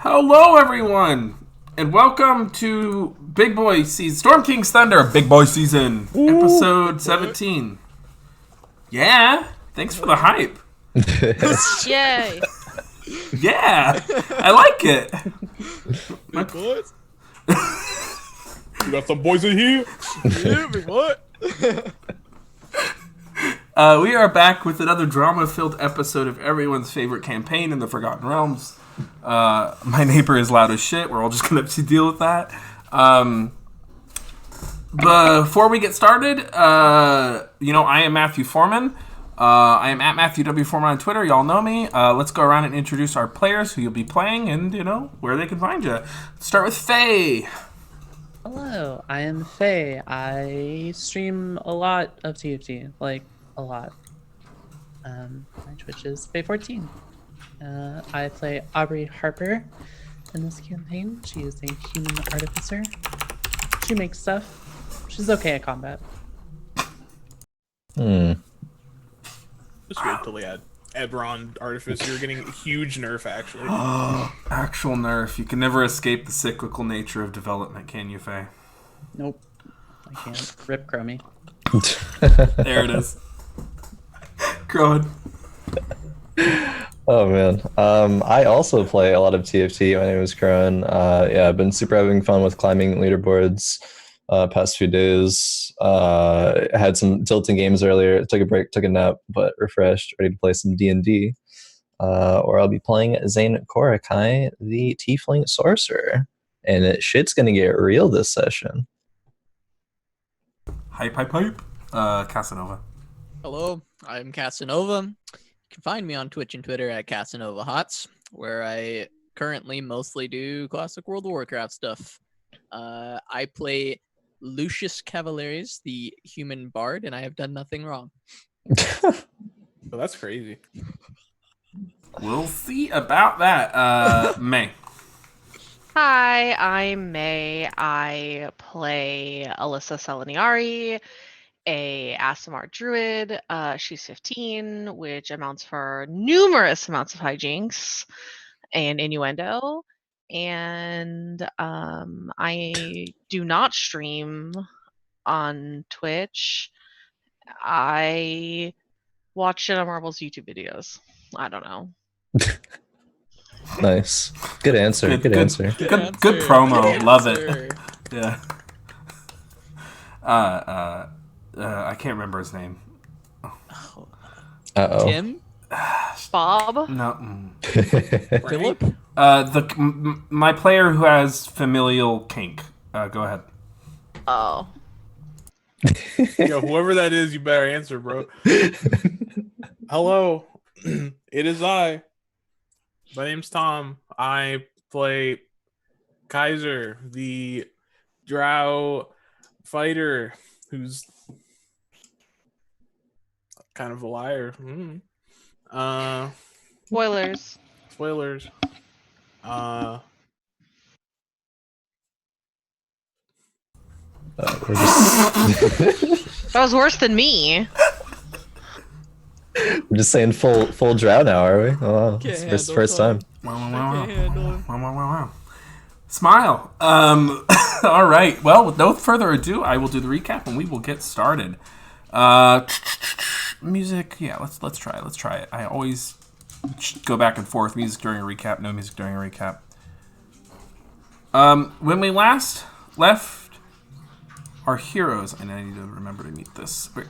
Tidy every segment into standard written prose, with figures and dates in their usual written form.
Hello, everyone, and welcome to Big Boy Season, Storm King's Thunder, Big Boy Season, Episode 17. Yeah, thanks for the hype. Yay! Yeah, I like it. Big boys. You got some boys in here? Yeah, big boy. We are back with another drama-filled episode of everyone's favorite campaign in the Forgotten Realms. My neighbor is loud as shit. We're all just going to have to deal with that. Before we get started, I am Matthew Foreman. I am at Matthew W. Foreman on Twitter. Y'all know me. Let's go around and introduce our players, who you'll be playing, and, where they can find you. Let's start with Faye. Hello, I am Faye. I stream a lot of TFT, like a lot. My Twitch is Faye14. I play Aubrey Harper in this campaign. She is a human artificer. She makes stuff. She's okay at combat. Just wait till they add Ebron Artificer. You're getting a huge nerf, actually. Actual nerf. You can never escape the cyclical nature of development, can you, Faye? Nope. I can't. Rip Chromie. There it is. Crowed. Oh man, I also play a lot of TFT. My name is Crone. I've been super having fun with climbing leaderboards past few days. Had some tilting games earlier. Took a break, took a nap, but refreshed, ready to play some D&D. Or I'll be playing Zane Korakai, the Tiefling Sorcerer, and shit's gonna get real this session. Hype. Casanova. Hello, I'm Casanova. You can find me on Twitch and Twitter at Casanova Hots, where I currently mostly do classic World of Warcraft stuff. I play Lucius Cavaliers, the human bard, and I have done nothing wrong. Oh, that's crazy. We'll see about that. May. Hi, I'm May. I play Alyssa Seleniari, a Asimar druid. She's 15, which amounts for numerous amounts of hijinks and innuendo. And I do not stream on Twitch. I watch Jenna Marbles YouTube videos. I don't know. Nice, good answer. Good answer. Good promo. Love it. Yeah. I can't remember his name. Uh-oh. Tim? Bob? No. Philip? My player who has familial kink. Go ahead. Oh. Yo, whoever that is, you better answer, bro. Hello. It is I. My name's Tom. I play Kaiser, the drow fighter who's kind of a liar. Spoilers. Spoilers. We're just That was worse than me. we're just saying full drow now, are we? Oh wow, it's first time. Wow. Smile. All right. Well, with no further ado, I will do the recap and we will get started. Music. Yeah, let's try it. I always go back and forth. Music during a recap. No music during a recap. When we last left our heroes, and I need to remember to mute this. Wait.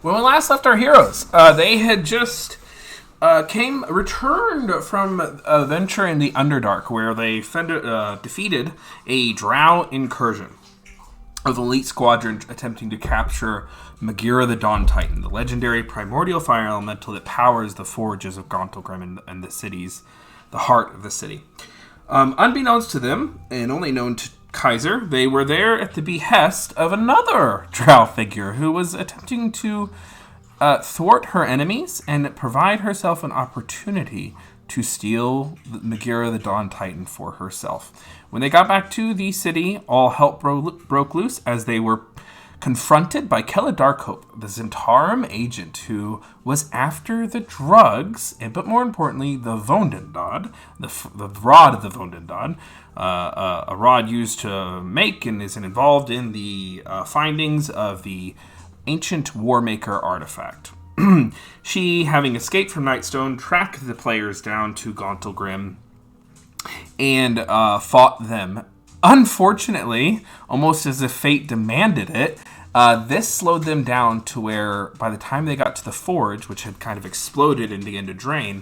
When we last left our heroes, they had just returned from a venture in the Underdark, where they defeated a drow incursion of the elite squadron attempting to capture Magira the Dawn Titan, the legendary primordial fire elemental that powers the forges of Gauntlgrym and the heart of the city. Unbeknownst to them, and only known to Kaiser, they were there at the behest of another drow figure who was attempting to thwart her enemies and provide herself an opportunity to steal Magira the Dawn Titan for herself. When they got back to the city, all hell broke loose as they were confronted by Kella Darkhope, the Zentarum agent who was after the drugs, but more importantly, the Vondendod, the rod of the Vondendod, a rod used to make and is involved in the findings of the ancient Warmaker artifact. She, having escaped from Nightstone, tracked the players down to Gauntlgrym and fought them. Unfortunately, almost as if fate demanded it, this slowed them down to where, by the time they got to the forge, which had kind of exploded and began to drain,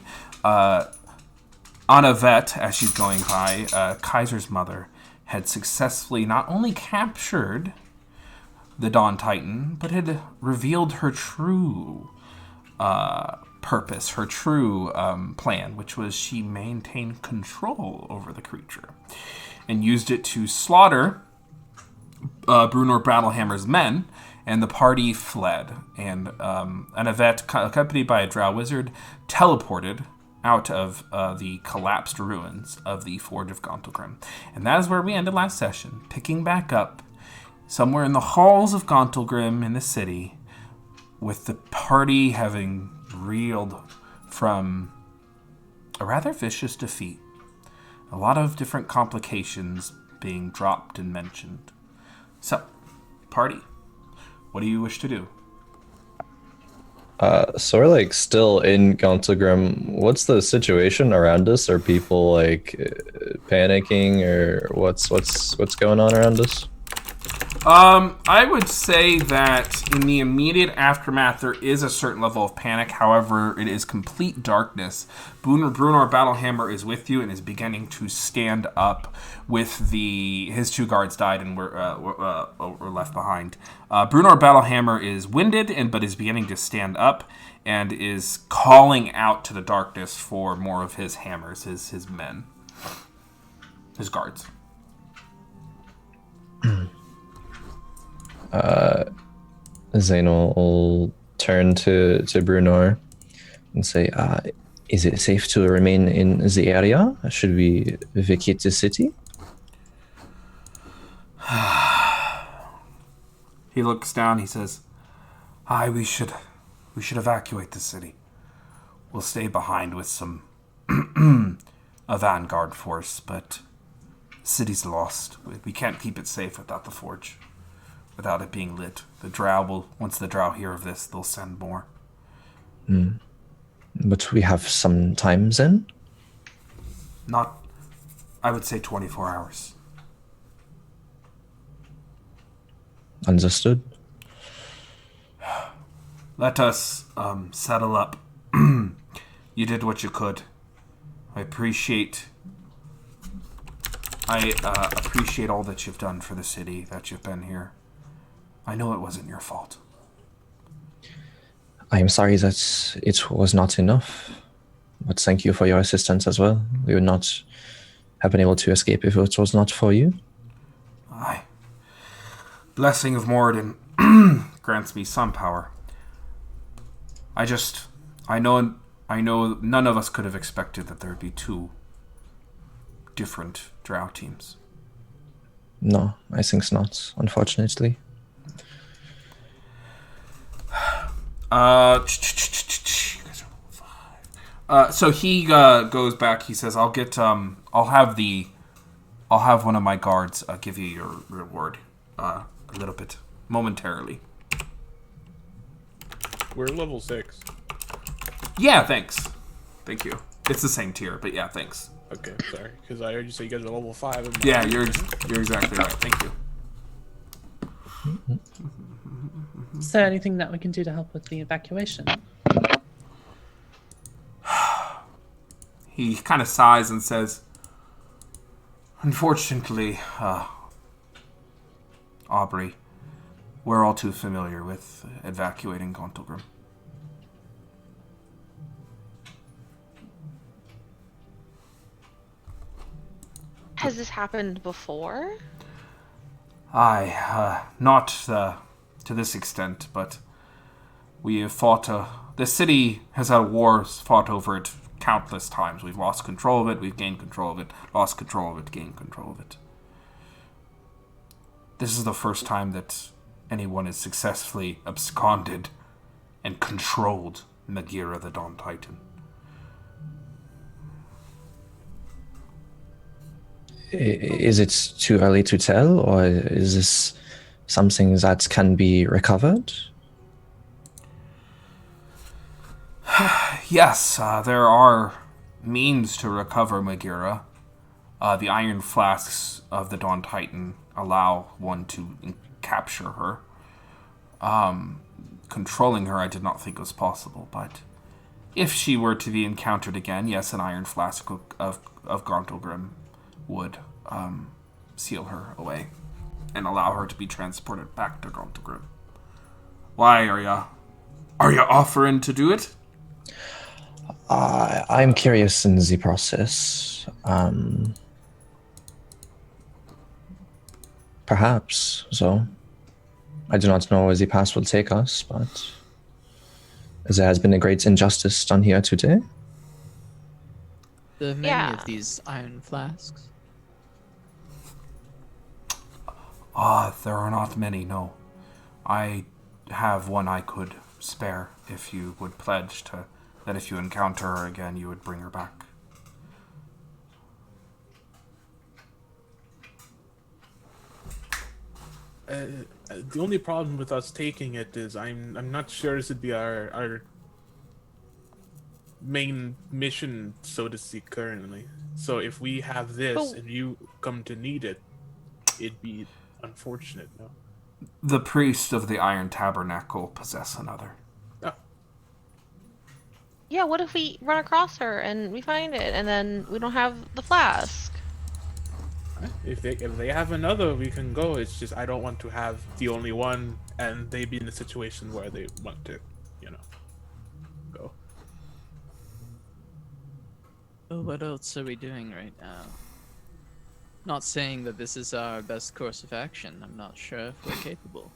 Annavet, as she's going by, Kaiser's mother, had successfully not only captured the Dawn Titan, but had revealed her true purpose, her true plan, which was she maintained control over the creature and used it to slaughter Brunor Battlehammer's men, and the party fled. And Annavet, accompanied by a drow wizard, teleported out of the collapsed ruins of the Forge of Gauntlgrym. And that is where we ended last session, picking back up somewhere in the halls of Gauntlgrym in the city, with the party having reeled from a rather vicious defeat. A lot of different complications being dropped and mentioned. So, party, what do you wish to do? So we're like still in Gauntlgrym. What's the situation around us? Are people like panicking, or what's going on around us? I would say that in the immediate aftermath, there is a certain level of panic. However, it is complete darkness. Brunor Battlehammer is with you and is beginning to stand up. With his two guards died and were left behind. Brunor Battlehammer is winded, but is beginning to stand up and is calling out to the darkness for more of his hammers, his men, his guards. Zane will turn to Brunor and say, is it safe to remain in the area? Should we vacate the city? He looks down, he says, we should evacuate the city. We'll stay behind with some a vanguard force, but the city's lost. We can't keep it safe without the forge. Without it being lit. The drow will, once the drow hear of this, they'll send more. But we have some time then? Not, I would say 24 hours. Understood. Let us settle up. You did what you could. I appreciate all that you've done for the city, that you've been here. I know it wasn't your fault. I am sorry that it was not enough, but thank you for your assistance as well. We would not have been able to escape if it was not for you. Aye. Blessing of Moradin grants me some power. I know none of us could have expected that there would be two different drow teams. No, I think not, unfortunately. So he goes back. He says, "I'll have one of my guards give you your reward a little bit momentarily." We're level 6. Yeah, thanks. Thank you. It's the same tier, but yeah, thanks. Okay, sorry, because I heard you say you guys are level 5. Yeah, you're exactly right. Thank you. Is there anything that we can do to help with the evacuation? He kind of sighs and says, "Unfortunately, Aubrey, we're all too familiar with evacuating Gauntlgrym." Has this happened before? Not to this extent, but we have fought. The city has had wars fought over it countless times. We've lost control of it, we've gained control of it, lost control of it, gained control of it. This is the first time that anyone has successfully absconded and controlled Magira the Dawn Titan. Is it too early to tell, or is this something that can be recovered? Yes, there are means to recover Magira. The iron flasks of the Dawn Titan allow one to capture her. Controlling her I did not think was possible, but if she were to be encountered again, yes, an iron flask of Gauntlgrym would seal her away and allow her to be transported back to Gauntlgrym. Why are ya offering to do it? I'm curious in the process. Perhaps so. I do not know where the past will take us, but there has been a great injustice done here today. There are many Yeah. of these iron flasks. There are not many, no. I have one I could spare if you would pledge to that if you encounter her again, you would bring her back. The only problem with us taking it is I'm not sure this would be our main mission, so to speak, currently. So if we have this But- and you come to need it, it'd be unfortunate, no? The priest of the Iron Tabernacle possess another. Oh, Yeah, what if we run across her and we find it and then we don't have the flask? if they have another, we can go. It's just I don't want to have the only one and they be in a situation where they want to, go. Oh, what else are we doing right now? Not saying that this is our best course of action. I'm not sure if we're capable.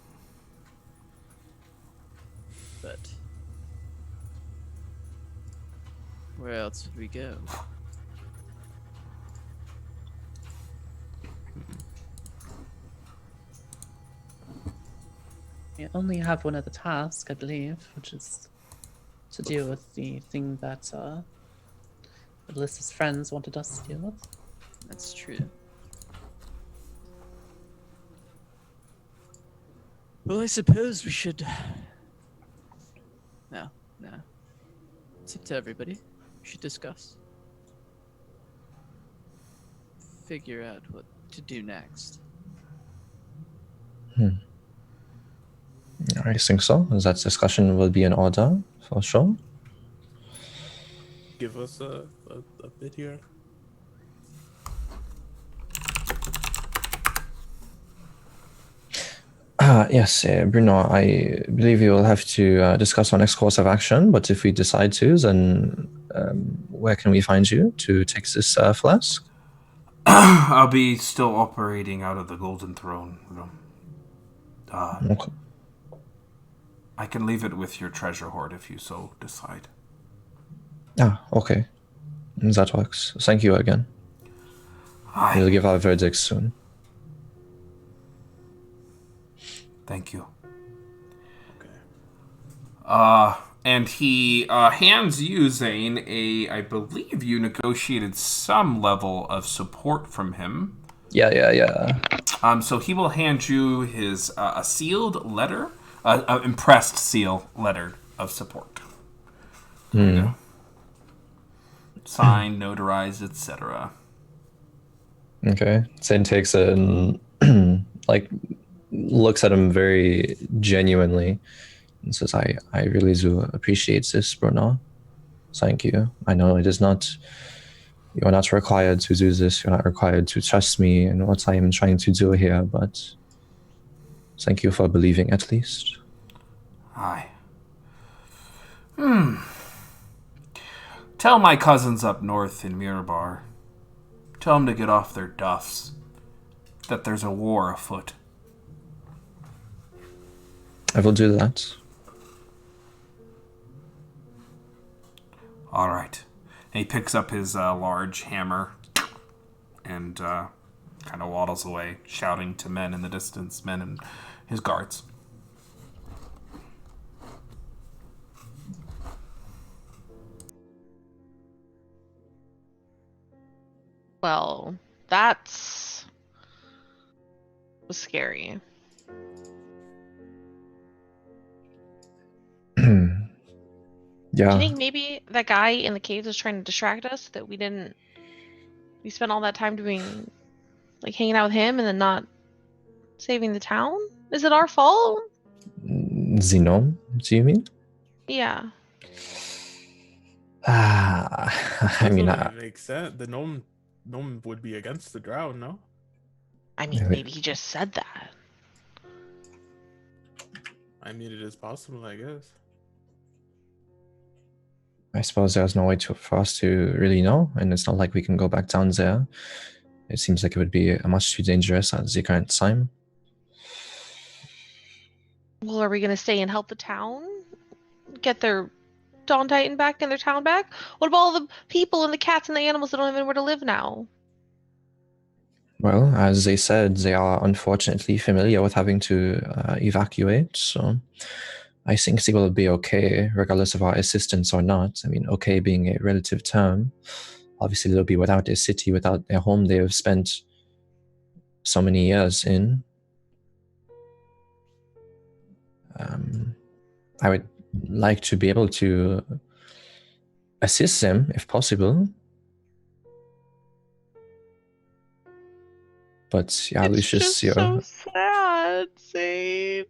But where else would we go? We only have one other task, I believe, which is to deal with the thing that Alyssa's friends wanted us to deal with. That's true. Well, I suppose we should. No. It's up to everybody. We should discuss. Figure out what to do next. I think so. That discussion will be in order, for sure. Give us a bit here. Yes, Bruno, I believe we will have to discuss our next course of action, but if we decide to, then where can we find you to take this flask? I'll be still operating out of the Golden Throne room. Okay. I can leave it with your treasure hoard if you so decide. Okay. That works. Thank you again. We'll give our verdict soon. Thank you. Okay. And he hands you, Zane, I believe you negotiated some level of support from him. Yeah. So he will hand you his a sealed letter, an impressed seal letter of support. There you go. Signed, notarized, etc. Okay. Zane takes it and looks at him very genuinely and says, I really do appreciate this, Bruno. Thank you. I know it is not, you're not required to do this. You're not required to trust me in what I am trying to do here, but thank you for believing at least. Aye. Tell my cousins up north in Mirabar. Tell them to get off their duffs. That there's a war afoot. I will do that. All right. And he picks up his large hammer and kind of waddles away, shouting to men in the distance, men and his guards. Well, that's was scary. Do you Yeah. think maybe that guy in the caves was trying to distract us that we spent all that time doing like hanging out with him and then not saving the town? Is it our fault? Xenon, do you mean? Yeah. I Doesn't mean, really make sense. The gnome would be against the drow, no? I mean, maybe he just said that. I mean, it is possible, I guess. I suppose there's no way for us to really know, and it's not like we can go back down there. It seems like it would be much too dangerous at the current time. Well, are we gonna stay and help the town get their Dawn Titan back and their town back? What about all the people and the cats and the animals that don't even know where to live now? Well, as they said, they are unfortunately familiar with having to evacuate, so I think they will be okay, regardless of our assistance or not. I mean, okay being a relative term. Obviously, they'll be without their city, without their home they have spent so many years in. I would like to be able to assist them if possible. But yeah, It's Lucius, just so sad, Zane.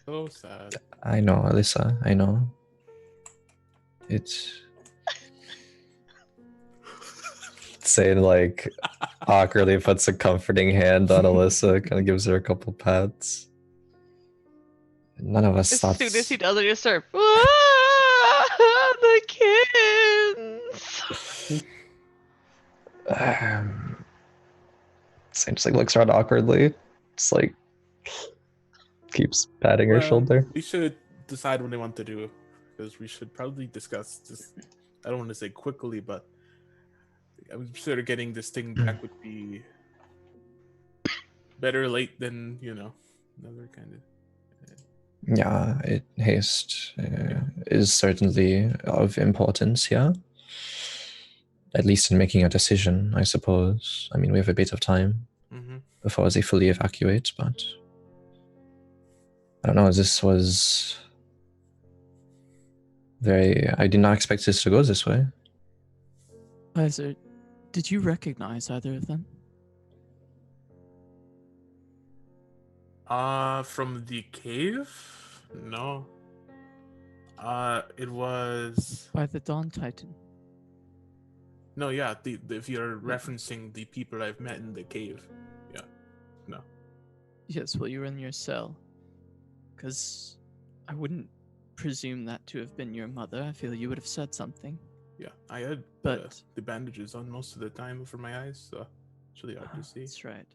So sad. I know, Alyssa, I know. It's saying like awkwardly puts a comforting hand on Alyssa, kind of gives her a couple pats. None of us As thought. soon as he does it, you start. "Ah, the kids. Same just like looks around awkwardly. Just like keeps patting her Well, shoulder. we should decide what they want to do, because we should probably discuss this. I don't want to say quickly, but I'm sure getting this thing back would be better late than, another kind of. Yeah, haste is certainly of importance here. At least in making a decision, I suppose. I mean, we have a bit of time before they fully evacuate, but I don't know. This was very. I did not expect this to go this way. Kaiser, did you recognize either of them? From the cave? No. It was. By the Dawn Titan. No, yeah. If you're referencing the people I've met in the cave, yeah. No. Yes, well, you were in your cell. Because I wouldn't presume that to have been your mother. I feel you would have said something. Yeah, I had But the bandages on most of the time for my eyes, so it's really hard to see. That's right.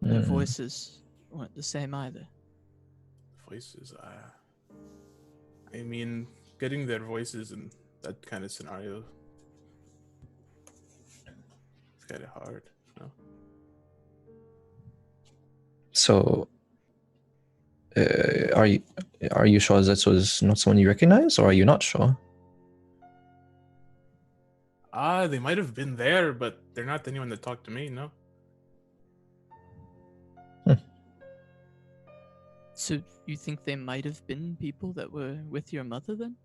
Their voices weren't the same either. Voices, I mean, getting their voices in that kind of scenario, it's kind of hard, no? So, are you sure that was not someone you recognize, or are you not sure? They might have been there, but they're not anyone that talked to me, no? So you think they might have been people that were with your mother then?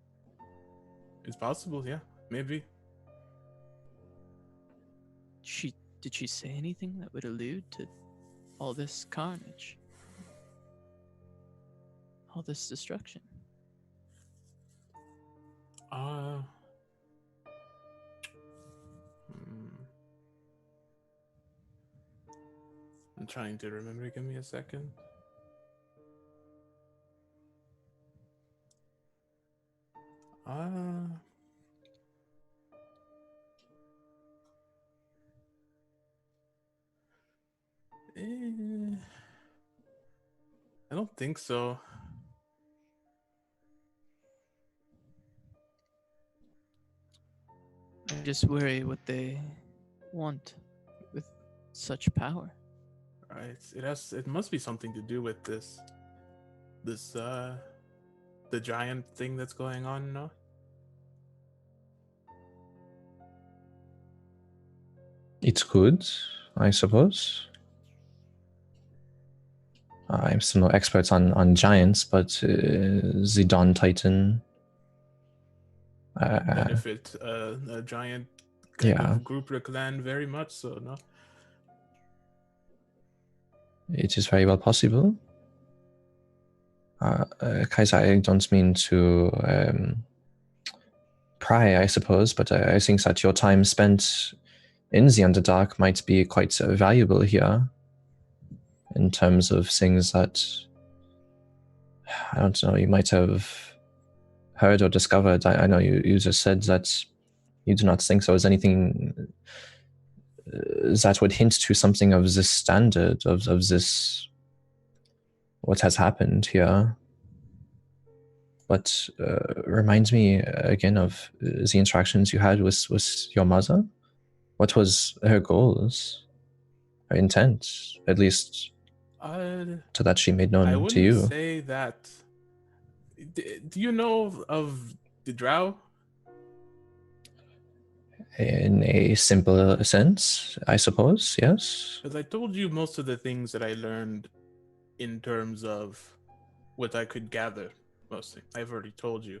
It's possible, yeah, maybe. Did she say anything that would allude to all this carnage? All this destruction? I'm trying to remember. Give me a second. I don't think so. I just worry what they want with such power. Right. It must be something to do with this the giant thing that's going on, no? It could, I suppose. I'm still no expert on giants, but the Dawn Titan. Benefit a giant kind Yeah. of group or clan very much so, no? It is very well possible. Kaiser, I don't mean to pry, I suppose, but I think that your time spent in the Underdark might be quite valuable here in terms of things that, I don't know, you might have heard or discovered. I know you just said that you do not think there was anything that would hint to something of this standard, of this, what has happened here. But reminds me again of the interactions you had with your mother. What was her goals, her intent, at least to that she made I known to wouldn't you? say that. Do you know of the Drow? In a simple sense, I suppose, yes. Because I told you most of the things that I learned in terms of what I could gather, mostly. I've already told you.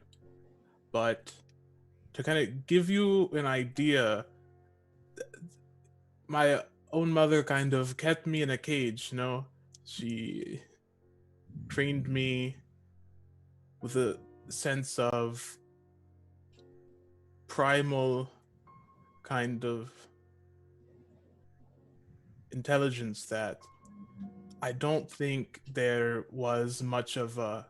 But to kind of give you an idea, my own mother kind of kept me in a cage, you know? She trained me with a sense of primal kind of intelligence that I don't think there was much of a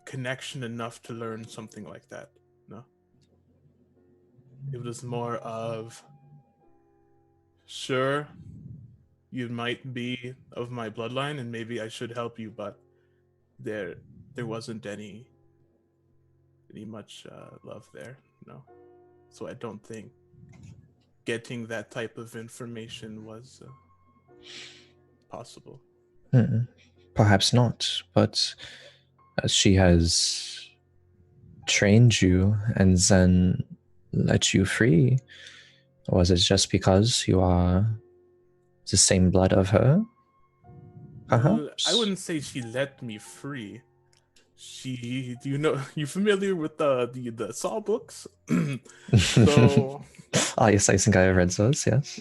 connection enough to learn something like that. No. It was more of, sure, you might be of my bloodline and maybe I should help you, but there wasn't any much love there, no. So I don't think getting that type of information was possible. Perhaps not, but she has trained you and then let you free. Or was it just because you are the same blood of her? Perhaps? I wouldn't say she let me free. Do you know, you familiar with the Saw books? So yes, I think I read those, yes.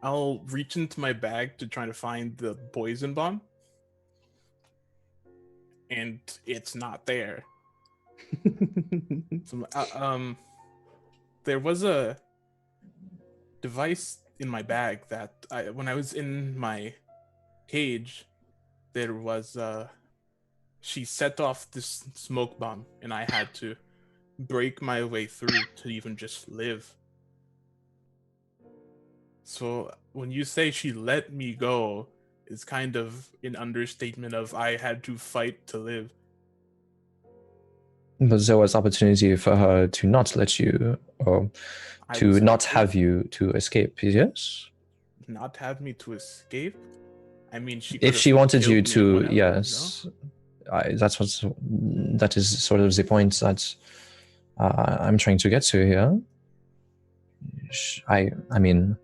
I'll reach into my bag to try to find the poison bomb, and it's not there. So, there was a device in my bag that when I was in my cage, there was she set off this smoke bomb, and I had to break my way through to even just live. So when you say she let me go, it's kind of an understatement of I had to fight to live. But there was opportunity for her to not let you, or to not have you to escape, yes? Not have me to escape? I mean, If she wanted you to, whenever, yes. That is sort of the point that I'm trying to get to here. I mean,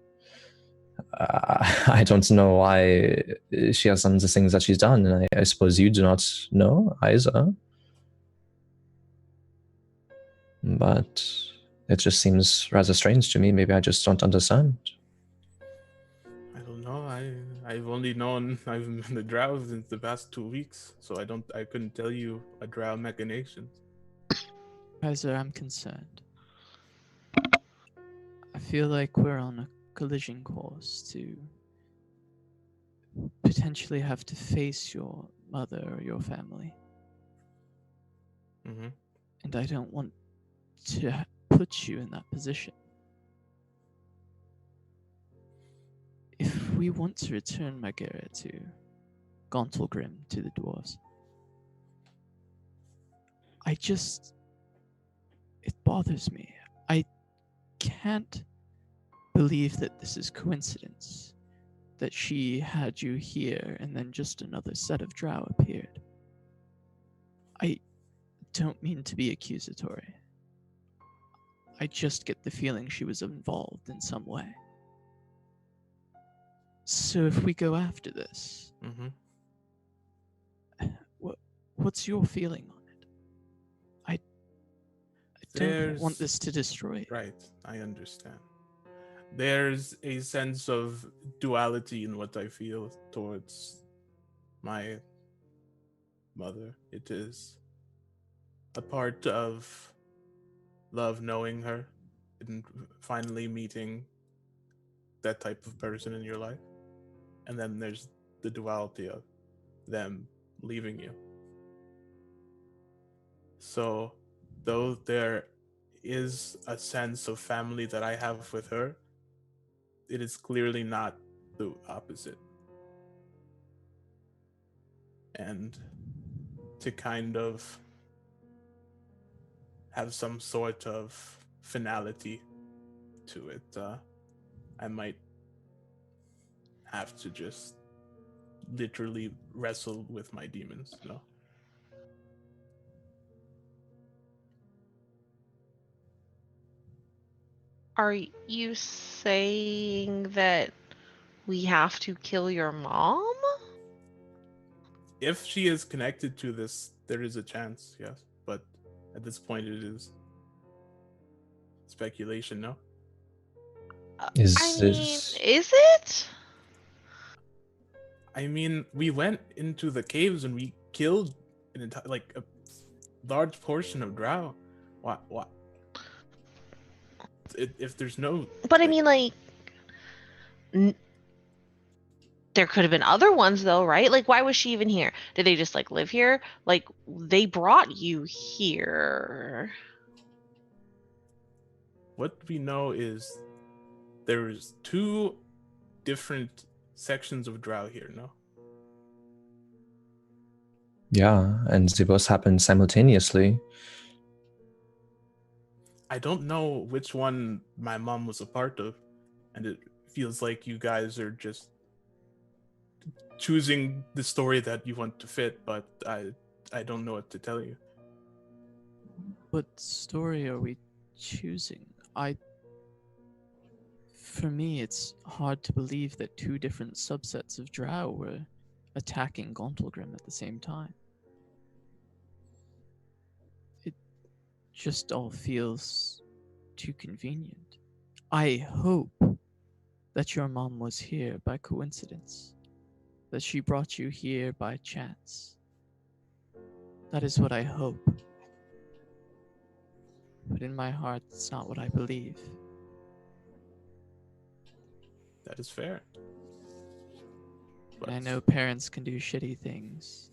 I don't know why she has done the things that she's done, and I suppose you do not know either. But it just seems rather strange to me. Maybe I just don't understand. I don't know. I've only known I've been the drow since the past 2 weeks, so I couldn't tell you a drow machinations. Kaiser, I'm concerned. I feel like we're on a collision course to potentially have to face your mother or your family. Mm-hmm. And I don't want to put you in that position. If we want to return Maghera to Gauntlgrym, to the dwarves, it bothers me. I can't believe that this is coincidence, that she had you here and then just another set of drow appeared. I don't mean to be accusatory. I just get the feeling she was involved in some way. So if we go after this, Mm-hmm. what's your feeling on it? I don't want There's- this to destroy it. Right, I understand. There's a sense of duality in what I feel towards my mother. It is a part of love knowing her and finally meeting that type of person in your life. And then there's the duality of them leaving you. So, though there is a sense of family that I have with her, it is clearly not the opposite. And to kind of have some sort of finality to it, I might have to just literally wrestle with my demons, you know? Are you saying that we have to kill your mom? If she is connected to this, there is a chance, yes. But at this point, it is speculation, no? Is I mean, this is it? I mean, we went into the caves and we killed an entire, like, a large portion of Drow. What? If there's no, But I mean, like, there could have been other ones, though, right? Like, why was she even here? Did they just, like, live here? Like, they brought you here. what we know is there's two different sections of Drow here, no? yeah, and they both happen simultaneously. I don't know which one my mom was a part of, and it feels like you guys are just choosing the story that you want to fit, but I don't know what to tell you. What story are we choosing? For me, it's hard to believe that two different subsets of Drow were attacking Gauntlgrym at the same time. It just all feels too convenient. I hope that your mom was here by coincidence, that she brought you here by chance. That is what I hope. But in my heart, it's not what I believe. That is fair. And I know parents can do shitty things,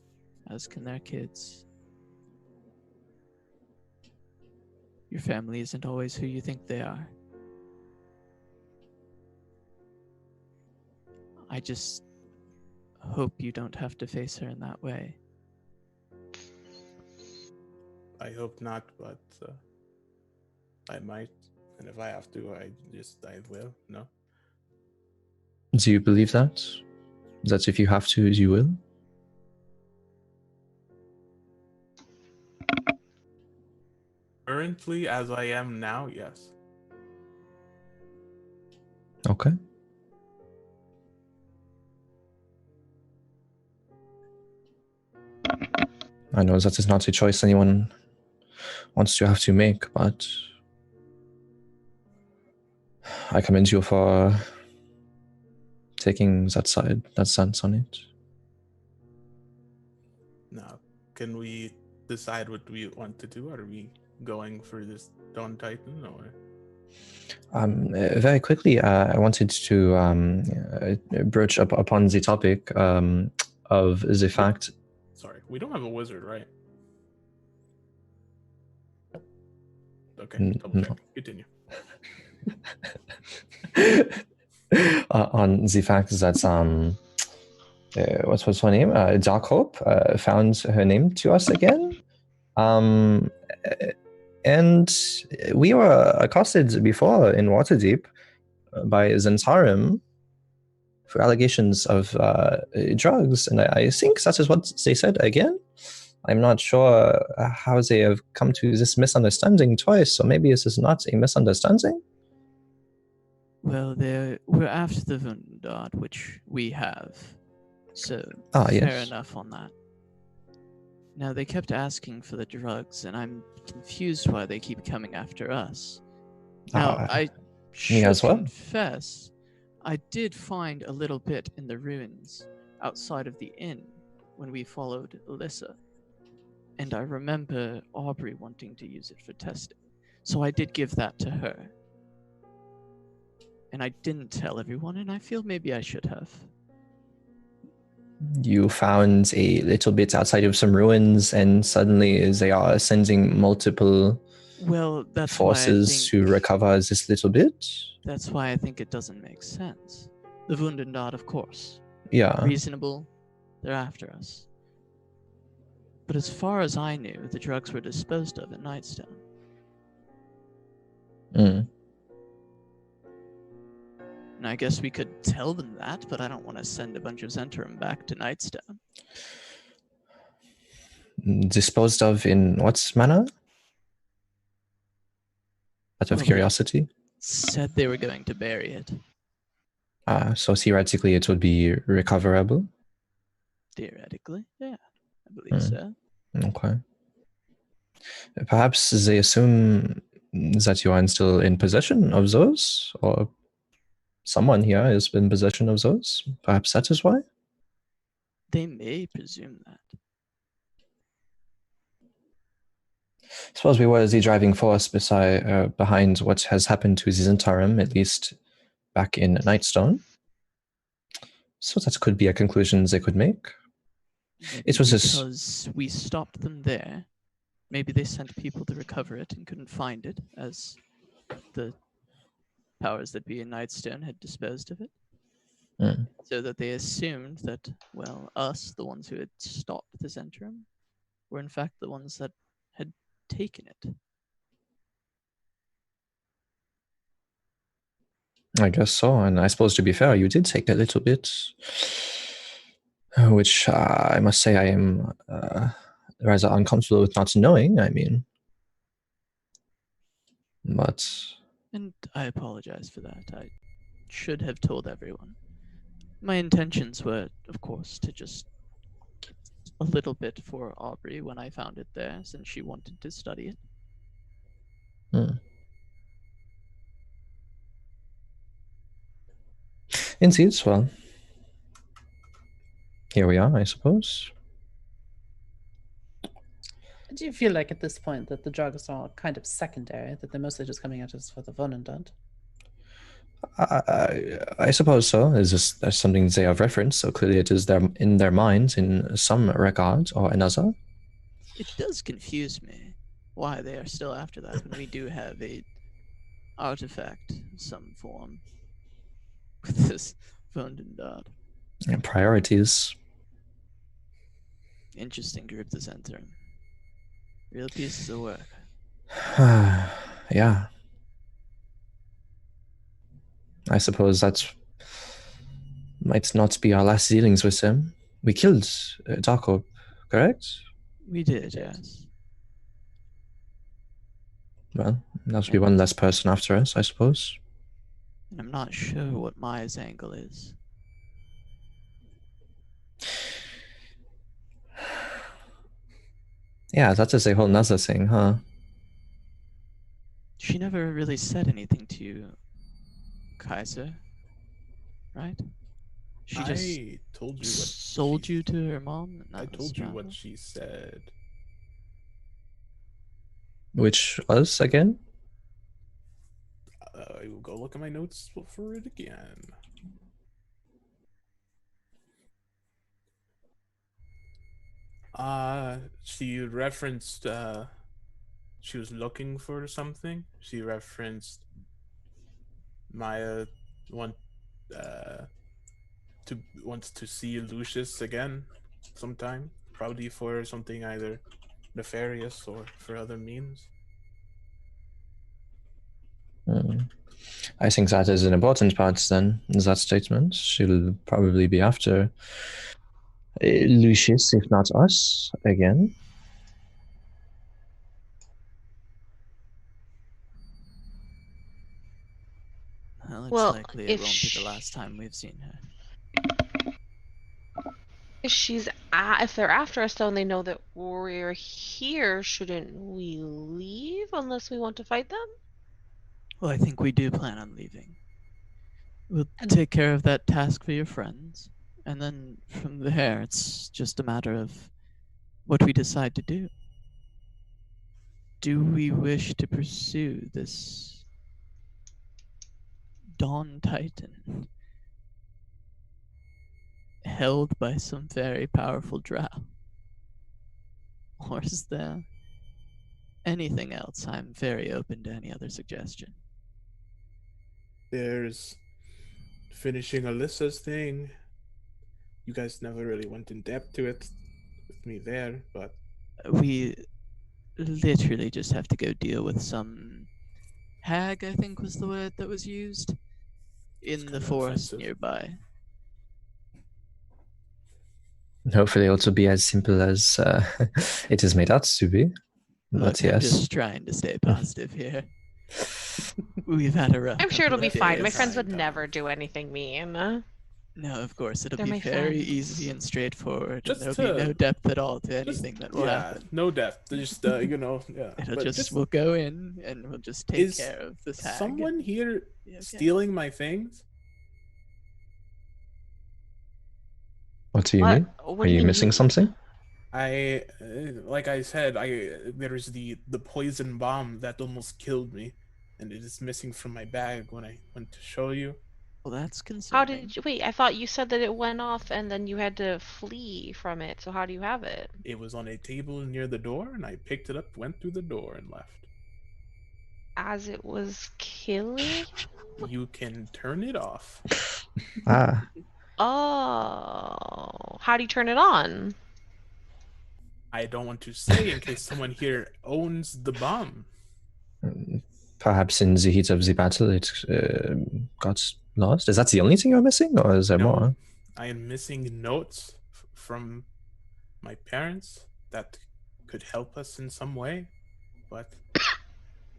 as can their kids. Your family isn't always who you think they are. I just hope you don't have to face her in that way. I hope not, but I might, and if I have to, I will. No. Do you believe that? That if you have to, you will? Currently, as I am now, yes. Okay. I know that is not a choice anyone wants to have to make, but I commend you for taking that side, that stance on it. Now, can we decide what we want to do? Are we going for this Dawn Titan, or? Very quickly, I wanted to broach up upon the topic of the fact. Sorry, we don't have a wizard, right? Okay, double check. No. Continue. On the fact that what was her name? Dark Hope found her name to us again, and we were accosted before in Waterdeep by Zentarim for allegations of drugs, and I think that is what they said again. I'm not sure how they have come to this misunderstanding twice, so maybe this is not a misunderstanding? Well, we're after the Wundard, which we have. So, Ah, fair yes. enough on that. Now, they kept asking for the drugs, and I'm confused why they keep coming after us. Now, I should as well? confess, I did find a little bit in the ruins outside of the inn when we followed Alyssa. And I remember Aubrey wanting to use it for testing. So I did give that to her. And I didn't tell everyone, and I feel maybe I should have. You found a little bit outside of some ruins, and suddenly they are sending multiple Well, that's forces why I think, to recover this little bit? That's why I think it doesn't make sense. The Wundendad, of course. Yeah. Reasonable. They're after us. But as far as I knew, the drugs were disposed of at Nightstone. Mm. And I guess we could tell them that, but I don't want to send a bunch of Zentrum back to Nightstone. Disposed of in what manner? Out of Well, curiosity? Said they were going to bury it. So theoretically it would be recoverable? Theoretically, yeah. I believe so. Okay. Perhaps they assume that you are still in possession of those, or someone here is in possession of those. Perhaps that is why? They may presume that. I suppose we were the driving force behind what has happened to the Zentarum, at least back in Nightstone. So that could be a conclusion they could make. It was because we stopped them there. Maybe they sent people to recover it and couldn't find it, as the powers that be in Nightstone had disposed of it. So that they assumed that, well, us, the ones who had stopped the Zentrum, were in fact the ones that had taken it. I guess so, and I suppose to be fair, you did take a little bit, which I must say I am rather uncomfortable with not knowing, I mean. But... And I apologize for that. I should have told everyone. My intentions were, of course, to just keep a little bit for Aubrey when I found it there, since she wanted to study it. Indeed, well, here we are, I suppose. Do you feel like at this point that the drugs are kind of secondary, that they're mostly just coming at us for the Vonendant? I suppose so. There's something they have referenced, so clearly it is in their minds in some regard or another. It does confuse me why they are still after that when we do have a artifact of some form with this Vonendant. And priorities. Interesting group to center. Real pieces of work. Yeah. I suppose that might not be our last dealings with them. We killed Darko, correct? We did, yes. Well, that should be one less person after us, I suppose. And I'm not sure what Maya's angle is. Yeah, that is a whole nother thing, huh? She never really said anything to you, Kaiser, right? She just told you sold you to her mom. And I told you what she said. Which was, again? I will go look at my notes for it again. She referenced, she was looking for something. She referenced Maya wants to see Lucius again sometime, probably for something either nefarious or for other means. I think that is an important part then, in that statement. She'll probably be after Lucius, if not us, again. Well, it's Well, likely it if won't be the last time we've seen her. if they're after us though and they know that we're here, shouldn't we leave unless we want to fight them? Well, I think we do plan on leaving. We'll take care of that task for your friends, and then from there, it's just a matter of what we decide to do. Do we wish to pursue this Dawn Titan held by some very powerful drow? Or is there anything else? I'm very open to any other suggestion. There's finishing Alyssa's thing. You guys never really went in depth to it with me there, but We literally just have to go deal with some hag, I think was the word that was used, in the kinda forest offensive. nearby. Hopefully, it'll be as simple as it is made out to be. But Look, I'm yes. just trying to stay positive here. We've had a rough. I'm sure it'll couple be of fine. My days. friends would Fine, never do anything mean. No, of course, it'll They're be my very friends. easy and straightforward. Just and there'll be no to- depth at all to just- anything that will happen. no depth. Just yeah. It'll But just, we'll go in and we'll just take is care of this hag. someone here Yeah, okay. stealing my things? What do you mean? What Are do you mean missing something? Like I said, there is the poison bomb that almost killed me, and it is missing from my bag when I went to show you. Well, that's How concerning. did you wait? I thought you said that it went off and then you had to flee from it. So how do you have it? It was on a table near the door, and I picked it up, went through the door, and left. As it was killing? You can turn it off. Ah, Oh, how do you turn it on? I don't want to say in case someone here owns the bomb. perhaps in the heat of the battle it got lost. Is that the only thing you're missing, or is there No, more? I am missing notes from my parents that could help us in some way, but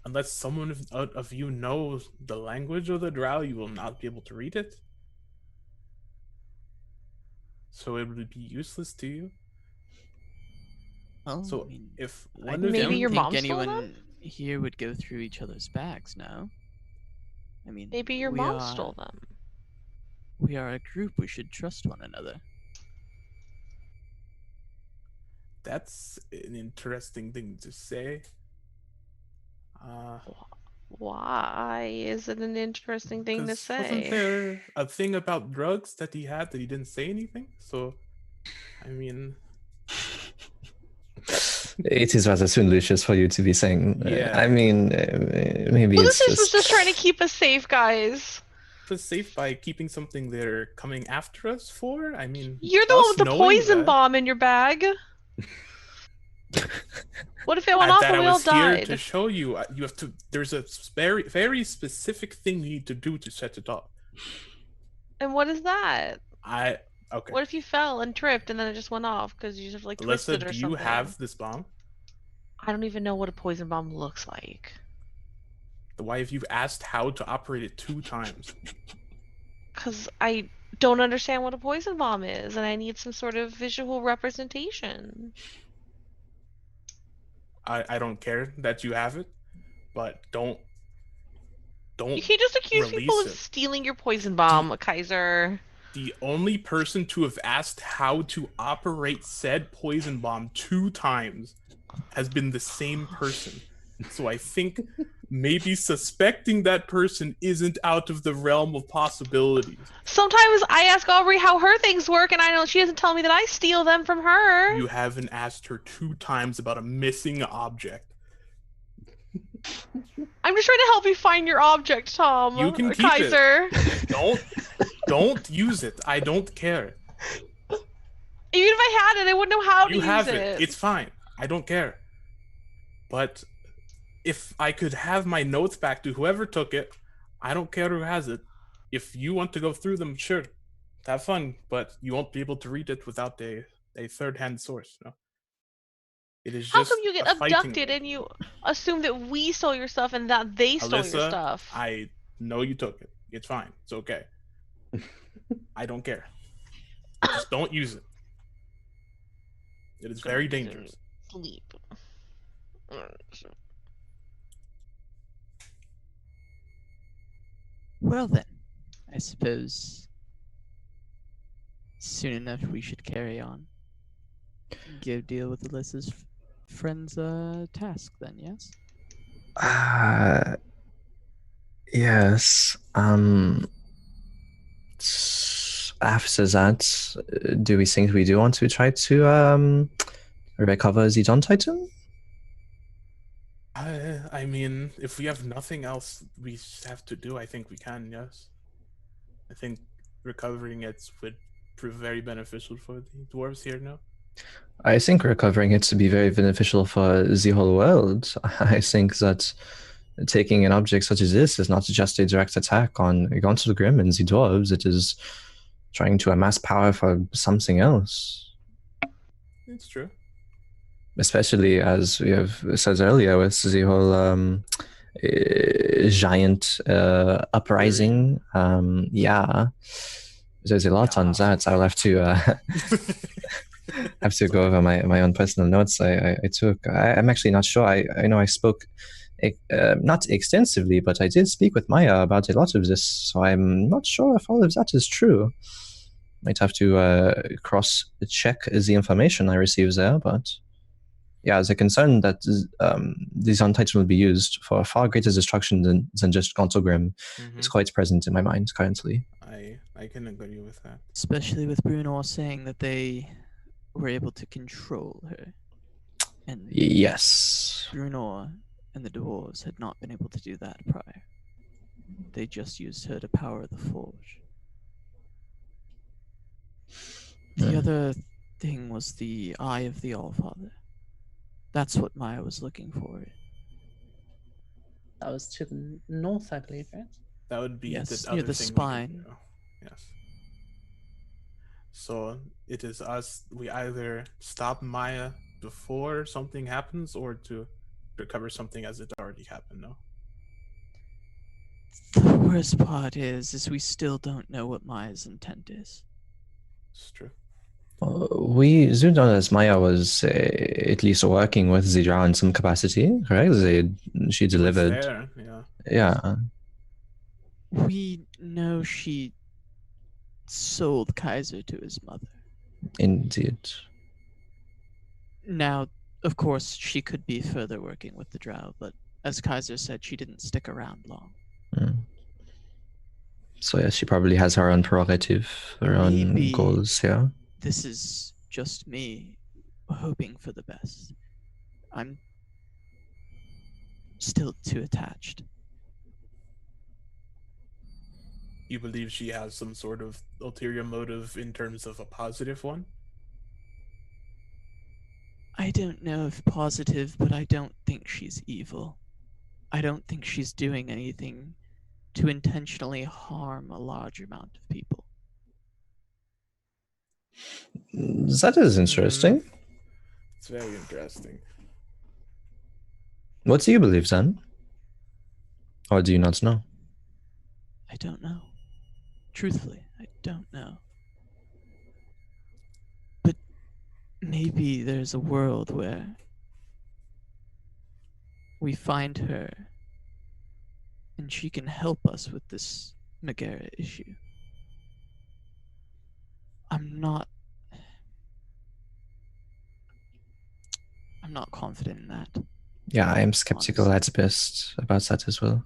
unless someone of you knows the language of the drow, you will not be able to read it. So it would be useless to you. Well, So I mean, if I one of Maybe don't your you, mom think stole anyone them? here would go through each other's bags now. I mean, Maybe your we mom are- stole them. We are a group. We should trust one another. that's an interesting thing to say. Why is it an interesting thing to 'Cause wasn't say? there a thing about drugs that he had that he didn't say anything? So, I mean, It is rather swindlish for you to be saying. Yeah. I mean, maybe Well, it's this was just. just trying to keep us safe, guys. was safe by keeping something they're coming after us for. I mean, You're the one us with the knowing poison that- bomb in your bag. What if it went I- off that and I we all was here to died? show you. You have to. There's a very, very specific thing you need to do to set it off. And what is that? Okay. What if you fell and tripped and then it just went off because you just like twisted Alyssa, or do you something? have this bomb? I don't even know what a poison bomb looks like. Why have you asked how to operate it 2 times? Because I don't understand what a poison bomb is, and I need some sort of visual representation. I don't care that you have it, but don't. You can't just accuse people of release it. stealing your poison bomb, Kaiser. The only person to have asked how to operate said poison bomb 2 times has been the same person. So I think maybe suspecting that person isn't out of the realm of possibilities. Sometimes I ask Aubrey how her things work, and I know she doesn't tell me that I steal them from her. You haven't asked her 2 times about a missing object. I'm just trying to help you find your object, Tom. You can or keep it. Kaiser. Don't use it. I don't care. Even if I had it, I wouldn't know how to You use have it. it. It's fine. I don't care. But if I could have my notes back to whoever took it, I don't care who has it. If you want to go through them, sure, have fun. But you won't be able to read it without a third-hand source. No. It is How just come you get a fighting abducted game. and you assume that we stole your stuff and that they stole your Alyssa, stuff? I know you took it. It's fine. It's okay. I don't care. Just don't use it. It is very dangerous. Sleep. Well then, I suppose soon enough we should carry on. Go deal with Alyssa's friend's task then, yes? Yes. After that, do we think we do want to try to recover the Dawn Titan? I mean, if we have nothing else we have to do, I think we can, yes. I think recovering it would prove very beneficial for the dwarves here now. I think recovering it to be very beneficial for the whole world. I think that taking an object such as this is not just a direct attack on Gauntlgrym and the dwarves, it is trying to amass power for something else. It's true. Especially as we have said earlier with the whole giant uprising. Yeah, there's a lot on that. I'll have to have to go over my own personal notes I took. I'm actually not sure. I know I spoke not extensively, but I did speak with Maya about a lot of this, so I'm not sure if all of that is true. Might have to cross-check the information I received there, but yeah, the concern that these Dawn Titan will be used for far greater destruction than just Gauntlgrym is quite present in my mind currently. I can agree with that. Especially with Bruno saying that they were able to control her. And Yes. Bruno and the dwarves had not been able to do that prior. They just used her to power the forge. The other thing was the Eye of the Allfather. That's what Maya was looking for. That was to the north, I believe, right? That would be Yes, the near other the thing spine. We could do. Yes. So it is us. We either stop Maya before something happens, or to recover something as it already happened. No. The worst part is we still don't know what Maya's intent is. It's true. We zoomed on as Maya was at least working with the drow in some capacity, correct? She delivered. There, yeah. Yeah. We know she sold Kaiser to his mother. Indeed. Now, of course, she could be further working with the drow, but as Kaiser said, she didn't stick around long. So yeah, she probably has her own prerogative, her own goals here. This is just me hoping for the best. I'm still too attached. You believe she has some sort of ulterior motive in terms of a positive one? I don't know if positive, but I don't think she's evil. I don't think she's doing anything to intentionally harm a large amount of people. That is interesting. It's very interesting. What do you believe then? Or do you not know? I don't know. Truthfully, I don't know. But maybe there's a world where we find her and she can help us with this Megara issue. I'm not confident in that. Yeah, I am skeptical at best about that as well.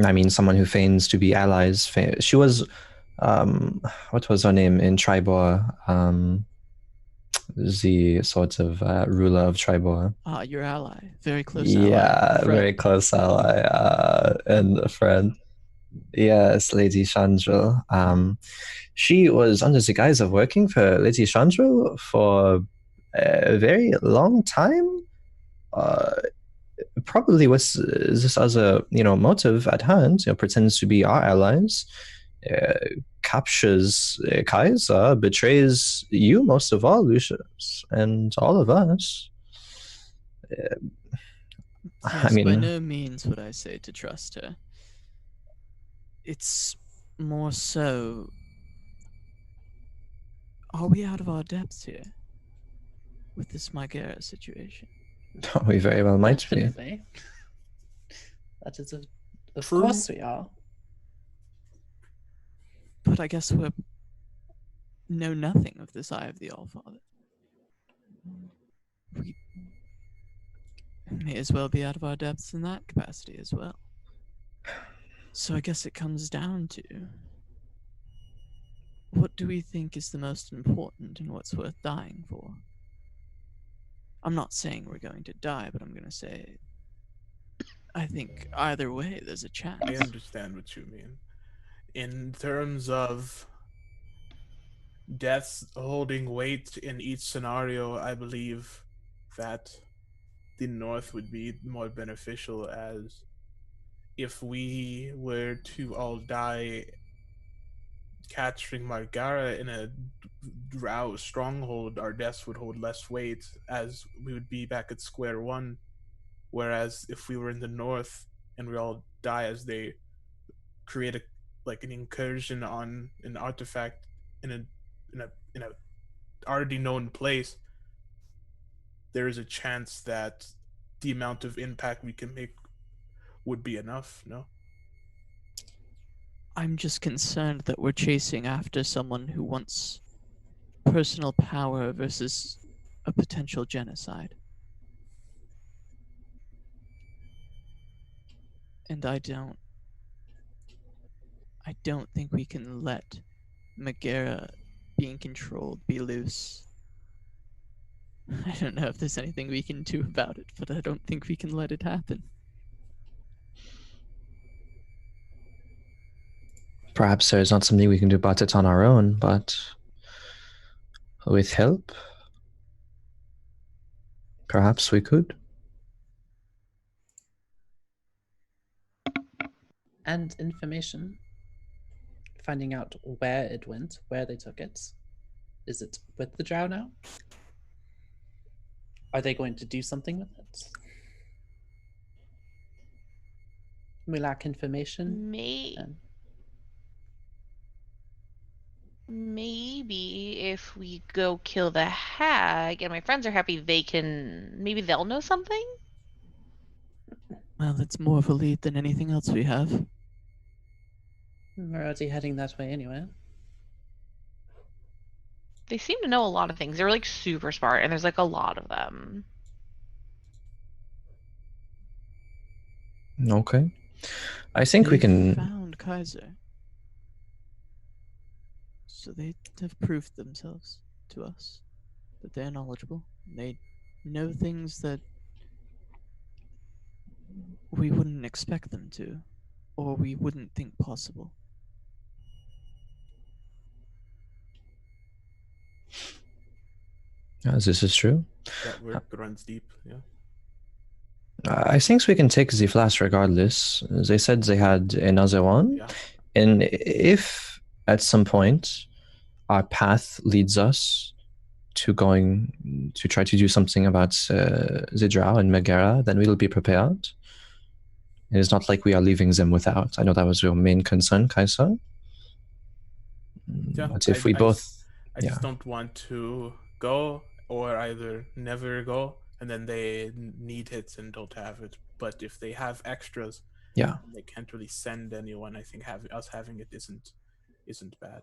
I mean, someone who feigns to be allies. She was, what was her name in Tribor? The sort of ruler of Tribor. Your ally. Very close ally. Yeah, very close ally and a friend. Yes, Lady Chandril. She was under the guise of working for Lady Chandril for a very long time. Probably with this other, motive at hand. Pretends to be our allies. Captures Kaiser, betrays you most of all, Lucius, and all of us. I Yes, by mean, no means would I say to trust her. It's more so, are we out of our depths here with this Mygara situation? we very well might be. Definitely. That is of True. course we are. But I guess we know nothing of this Eye of the Allfather. We may as well be out of our depths in that capacity as well. So I guess it comes down to, what do we think is the most important and what's worth dying for? I'm not saying we're going to die, but I'm going to say, I think either way there's a chance. I understand what you mean. In terms of deaths holding weight in each scenario, I believe that the North would be more beneficial, as if we were to all die capturing Margara in a drow stronghold, our deaths would hold less weight, as we would be back at square one. Whereas if we were in the North and we all die as they create an incursion on an artifact in a already known place, there is a chance that the amount of impact we can make would be enough. No, I'm just concerned that we're chasing after someone who wants personal power versus a potential genocide. And I don't think we can let Megara being controlled be loose. I don't know if there's anything we can do about it, but I don't think we can let it happen. Perhaps there's not something we can do about it on our own, but with help, perhaps we could. And information. Finding out where it went, where they took it. Is it with the drow now? Are they going to do something with it? We lack information. and- Maybe if we go kill the hag and my friends are happy, maybe they'll know something? Well, it's more of a lead than anything else we have. We're already heading that way anyway. They seem to know a lot of things. They're like super smart, and there's like a lot of them. Okay. I think we They can. found Kaiser. So they have proved themselves to us that they're knowledgeable. They know things that we wouldn't expect them to, or we wouldn't think possible. As this is true. that work runs deep. Yeah. I think we can take the flask regardless. They said they had another one. Yeah. And if at some point our path leads us to going to try to do something about the drow and Megara, then we'll be prepared. It is not like we are leaving them without. I know that was your main concern, Kaiser. Yeah, But if we both... I just don't want to go or either never go, and then they need it and don't have it. But if they have extras, Yeah. they can't really send anyone. I think us having it isn't bad.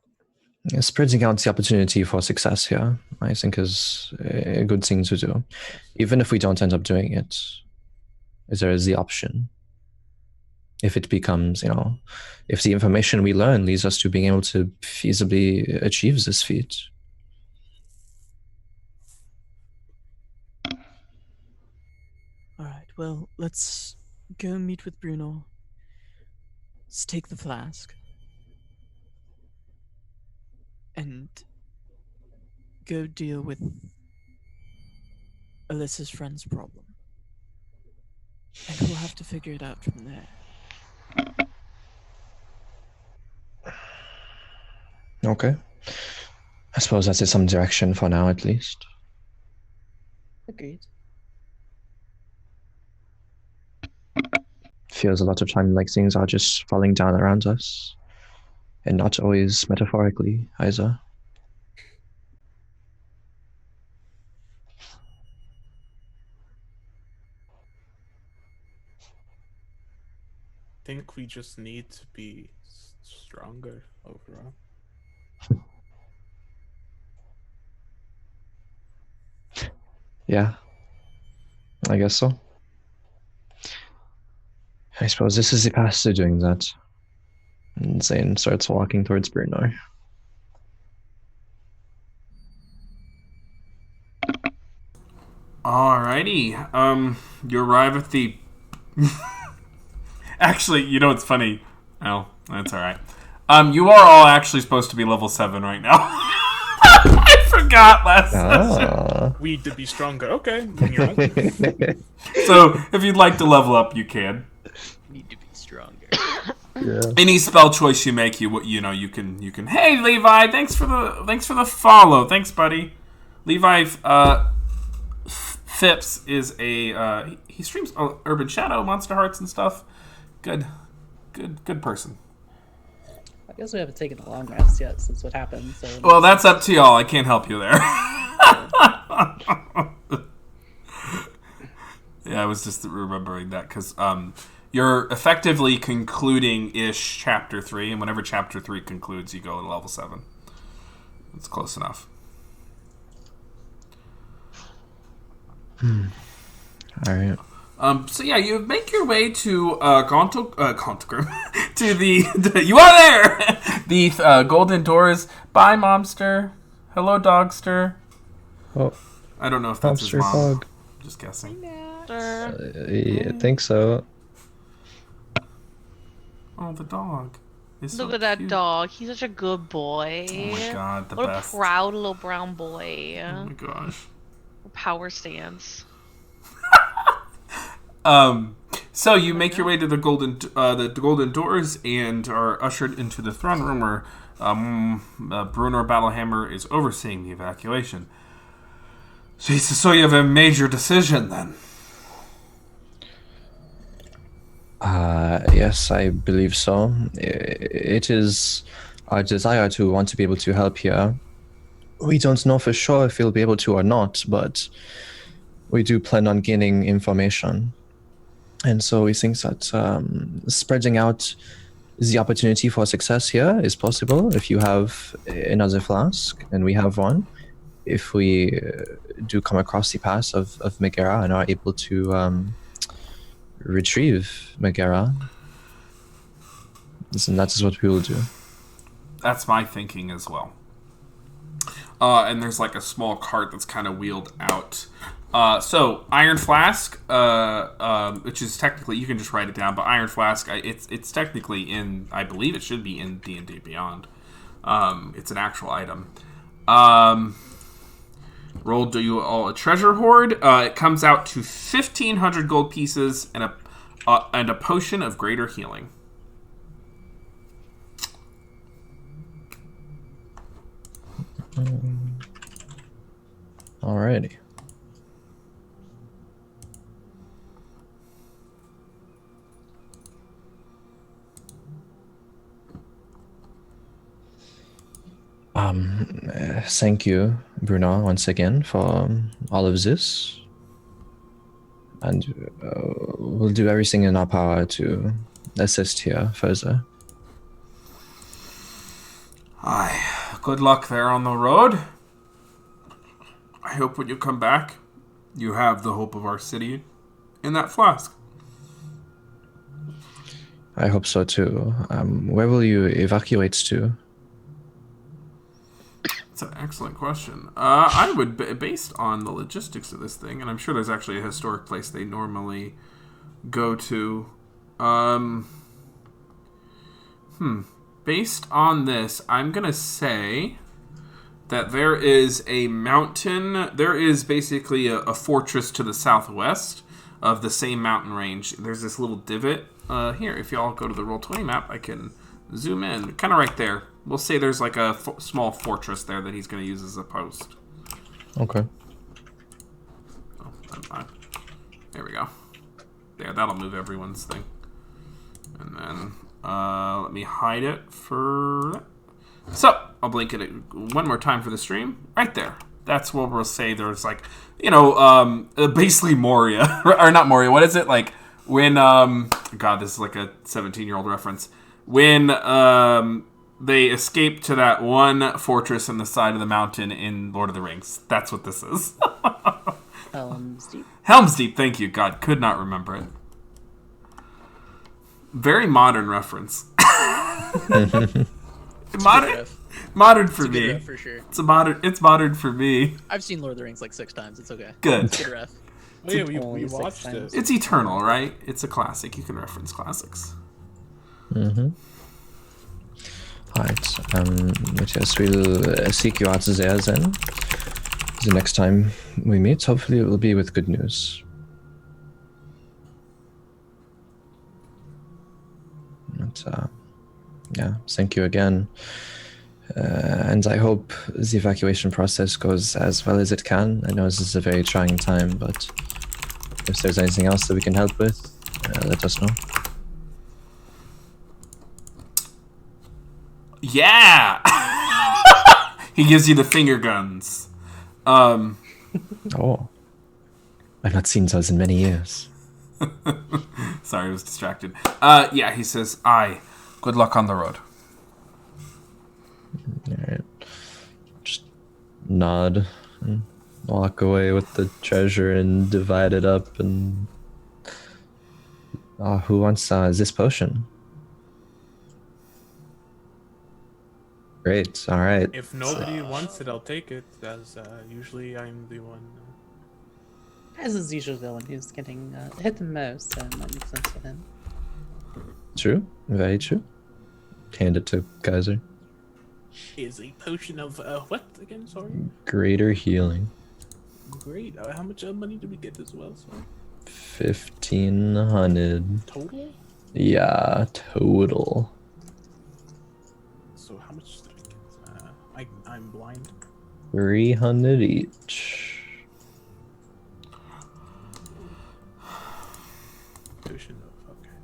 Spreading out the opportunity for success here, I think, is a good thing to do. Even if we don't end up doing it, there is the option. If it becomes, if the information we learn leads us to being able to feasibly achieve this feat. Alright, well, let's go meet with Bruno. Let's take the flask. And go deal with Alyssa's friend's problem. And we'll have to figure it out from there. Okay. I suppose that's in some direction for now, at least. Agreed. feels a lot of time like things are just falling down around us, and not always metaphorically either. Think we just need to be stronger overall. Yeah, I guess so. I suppose this is the path to doing that. And Zane starts walking towards Bruno. Alrighty. You arrive at the. Actually, you know what's funny? Oh, that's all right. You are all actually supposed to be level 7 right now. I forgot last session. We need to be stronger. Okay. When you're old. So if you'd like to level up, you can. Need to be stronger. Yeah. Any spell choice you make, you can. Hey Levi, thanks for the follow. Thanks, buddy. Levi Phipps is a he streams Urban Shadow, Monster Hearts, and stuff. Good person. I guess we haven't taken a long rest yet since what happened. So Well, that's up to y'all. I can't help you there. Yeah, I was just remembering that because you're effectively concluding-ish Chapter 3, and whenever Chapter 3 concludes, you go to level 7. It's close enough. All right. So yeah, you make your way to Gauntlgrym, to the you are there. The Golden Doors. Bye, Momster. Hello, Dogster. Oh, I don't know if that's his Monster mom. Dog. Just guessing. Yeah, I think so. Oh, the dog. It's so Look at that cute. dog. He's such a good boy. Oh my god, the What best. a proud little brown boy. Oh my gosh. Power stance. So you make your way to the golden doors and are ushered into the throne room where Bruno Battlehammer is overseeing the evacuation. So you have a major decision then. Yes, I believe so. It is our desire to want to be able to help here. We don't know for sure if we'll be able to or not, but we do plan on gaining information. And so we think that spreading out the opportunity for success here is possible if you have another flask, and we have one. If we do come across the pass of Megara and are able to retrieve Megara, and that is what we will do. That's my thinking as well. And there's like a small cart that's kind of wheeled out. So Iron Flask, which is technically, you can just write it down, but Iron Flask, it's technically in, I believe it should be in D&D Beyond. It's an actual item. Roll do you all a treasure hoard. It comes out to 1,500 gold pieces and a potion of greater healing. Alrighty. Thank you, Bruno, once again for all of this. And we'll do everything in our power to assist here further. Aye, good luck there on the road. I hope when you come back, you have the hope of our city in that flask. I hope so too. Where will you evacuate to? That's an excellent question. I would, based on the logistics of this thing, and I'm sure there's actually a historic place they normally go to. Based on this, I'm gonna say that there is a mountain. There is basically a fortress to the southwest of the same mountain range. There's this little divot. Here, if y'all go to the Roll20 map, I can zoom in. Kind of right there. We'll say there's like a small fortress there that he's going to use as a post. Okay. Oh, there we go. There, that'll move everyone's thing. And then let me hide it for... So, I'll blink it one more time for the stream. Right there. That's what we'll say there's like, basically Moria. Or not Moria, what is it? Like, when, God, this is like a 17-year-old reference. When they escape to that one fortress in the side of the mountain in Lord of the Rings. That's what this is. Helm's Deep. Helm's Deep, thank you. God, could not remember it. Very modern reference. Modern for me. Ref for sure. It's modern for me. I've seen Lord of the Rings like 6 times. It's okay. Good. It's a good ref. Oh yeah, Only we 6 watched times. it. It's eternal, right? It's a classic. You can reference classics. Alright, Matthias, we'll seek you out there then. The next time we meet, hopefully it will be with good news. And, yeah, thank you again. And I hope the evacuation process goes as well as it can. I know this is a very trying time, but if there's anything else that we can help with, let us know. Yeah! He gives you the finger guns. Oh. I've not seen those in many years. Sorry, I was distracted. Yeah, he says, aye. Good luck on the road. Alright. Just nod and walk away with the treasure and divide it up and... who wants this potion? Great, alright. If nobody wants it, I'll take it. As usually I'm the one. As is usually the one who's getting hit the most, so it might make sense for him. True, very true. Hand it to Kaiser. Is a potion of what again? Sorry. Greater healing. Great. How much money do we get as well? Sorry. 1,500. Total. Yeah, total. So how much did we get? I'm blind. 300 each. Potion of okay.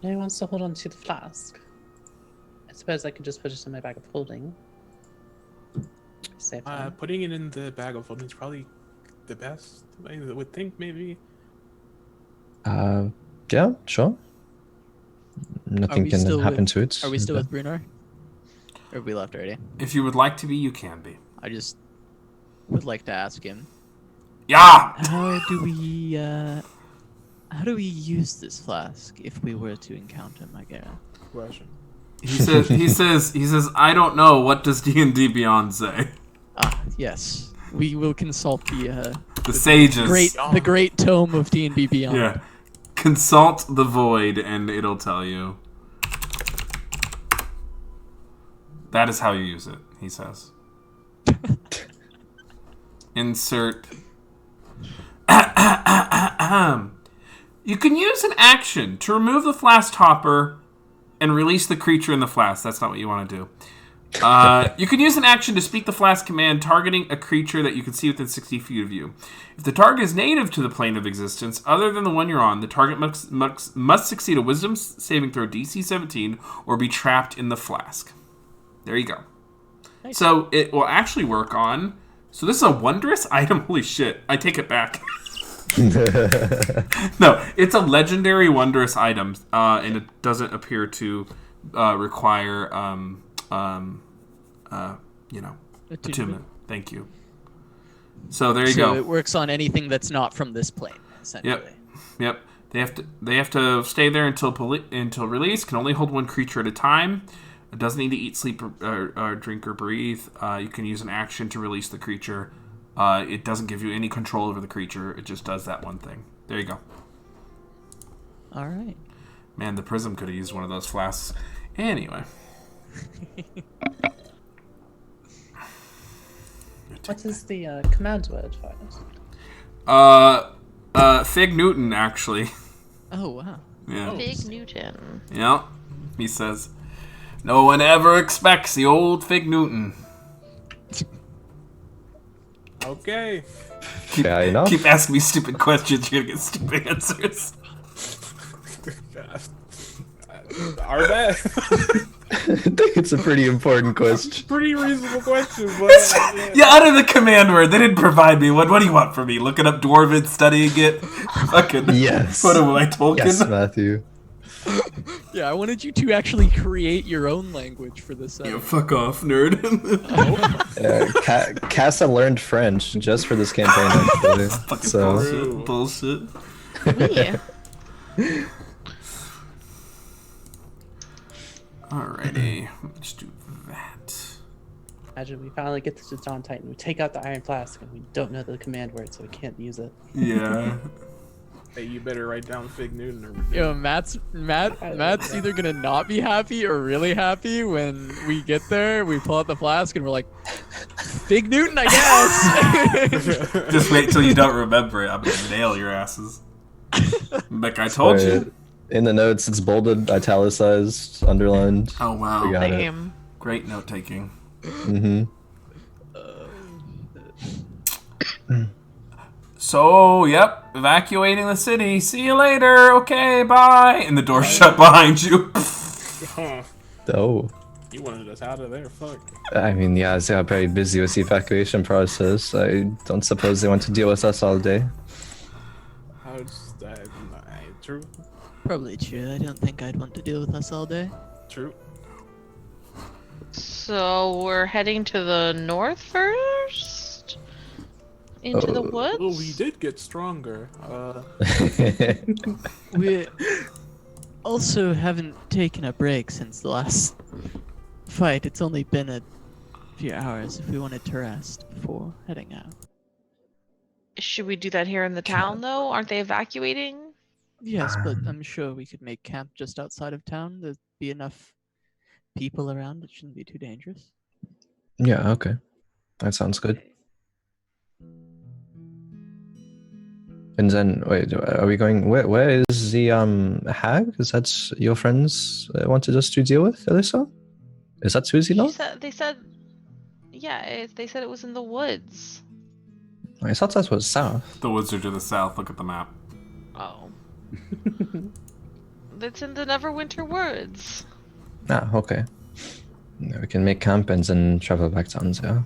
No one wants to hold on to the flask. I suppose I could just put it in my bag of holding. Save time. Putting it in the bag of holding is probably the best. I would think maybe. Yeah, sure. Nothing we can still happen with- to it. Are we still with Brunar? Or have we left already? If you would like to be, you can be. I just would like to ask him. Yeah! How do we use this flask if we were to encounter Magera? Question. He says, I don't know. What does D&D Beyond say? Ah, yes. We will consult the sages. great tome of D&D Beyond. Yeah. Consult the void and it'll tell you. That is how you use it, he says. Insert. You can use an action to remove the flask topper and release the creature in the flask. That's not what you want to do. You can use an action to speak the flask command targeting a creature that you can see within 60 feet of you. If the target is native to the plane of existence, other than the one you're on, the target must succeed a wisdom saving throw DC 17 or be trapped in the flask. There you go. Nice. So it will actually work on... So this is a wondrous item? Holy shit. I take it back. No, it's a legendary wondrous item, and it doesn't appear to require, attunement. Thank you. So there you go. So it works on anything that's not from this plane, essentially. Yep. They have to stay there until release. Can only hold one creature at a time. It doesn't need to eat, sleep, or drink or breathe. You can use an action to release the creature. It doesn't give you any control over the creature. It just does that one thing. There you go. All right. Man, the Prism could have used one of those flasks. Anyway. What is the command word for it? Fig Newton, actually. Oh, wow. Yeah. Big Newton. Yeah. He says, no one ever expects the old Fig Newton. Okay. Fair enough. Keep asking me stupid questions, you're gonna get stupid answers. Are that? I think it's a pretty important question. Pretty reasonable question, but Yeah, out of the command word, they didn't provide me one. What do you want from me? Looking up Dwarven, studying it? Fucking Yes. what am I, Tolkien? Yes, Matthew. Yeah, I wanted you to actually create your own language for this. Yeah, fuck off, nerd. Casa learned French just for this campaign, actually. Fucking So, bullshit. Yeah. Alrighty, let's do that. Imagine we finally get to Dawn Titan. We take out the Iron Flask and we don't know the command word, so we can't use it. Yeah. hey, you better write down Fig Newton or Yo, Matt's either gonna not be happy or really happy when we get there. We pull out the flask and we're like, Big Newton, I guess. Just wait till you don't remember it. I'm gonna nail your asses. Like I told you. in the notes, it's bolded, italicized, underlined. Oh wow. We got it. Damn. Great note taking. Mm-hmm. So, yep, evacuating the city. See you later. Okay, bye. And the door shut behind you. Huh. Oh. You wanted us out of there, fuck. I mean, yeah, they are very busy with the evacuation process. I don't suppose they want to deal with us all day. How's that? True. Probably true. I don't think I'd want to deal with us all day. True. So we're heading to the north first? Into the woods? Well, we did get stronger. We also haven't taken a break since the last fight. It's only been a few hours if we wanted to rest before heading out. Should we do that here in the town, though? Aren't they evacuating? Yes, but I'm sure we could make camp just outside of town. There'd be enough people around. It shouldn't be too dangerous. Yeah, okay. That sounds good. And then, wait, are we going... Where is the hag? Is that your friends wanted us to deal with, Alyssa? Is that Susie now? They said it was in the woods. I thought that was south. The woods are to the south. Look at the map. Oh. It's in the Neverwinter Woods. Ah, okay. Yeah, we can make camp and then travel back down there.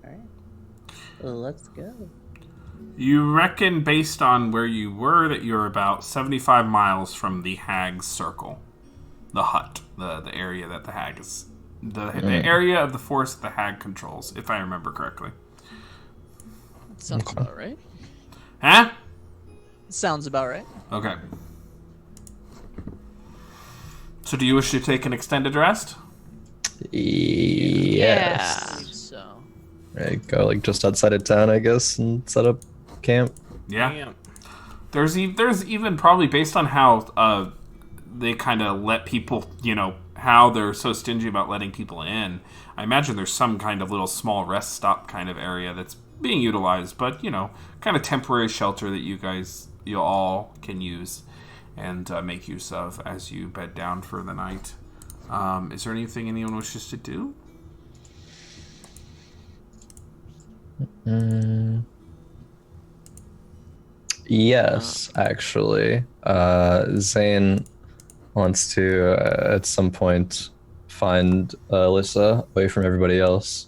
Alright. Let's go. You reckon, based on where you were, that you're about 75 miles from the hag's circle. The hut. The area that the hag is... The area of the forest the hag controls, if I remember correctly. Sounds Okay. about right. Huh? Sounds about right. Okay. So do you wish to take an extended rest? Yes. So, Right, go like just outside of town, I guess, and set up camp. Yeah. Damn. There's even probably based on how they kind of let people, how they're so stingy about letting people in. I imagine there's some kind of little small rest stop kind of area that's being utilized, but kind of temporary shelter that you all can use and make use of as you bed down for the night. Is there anything anyone wishes to do? Yes, actually. Zane wants to, at some point, find Alyssa away from everybody else.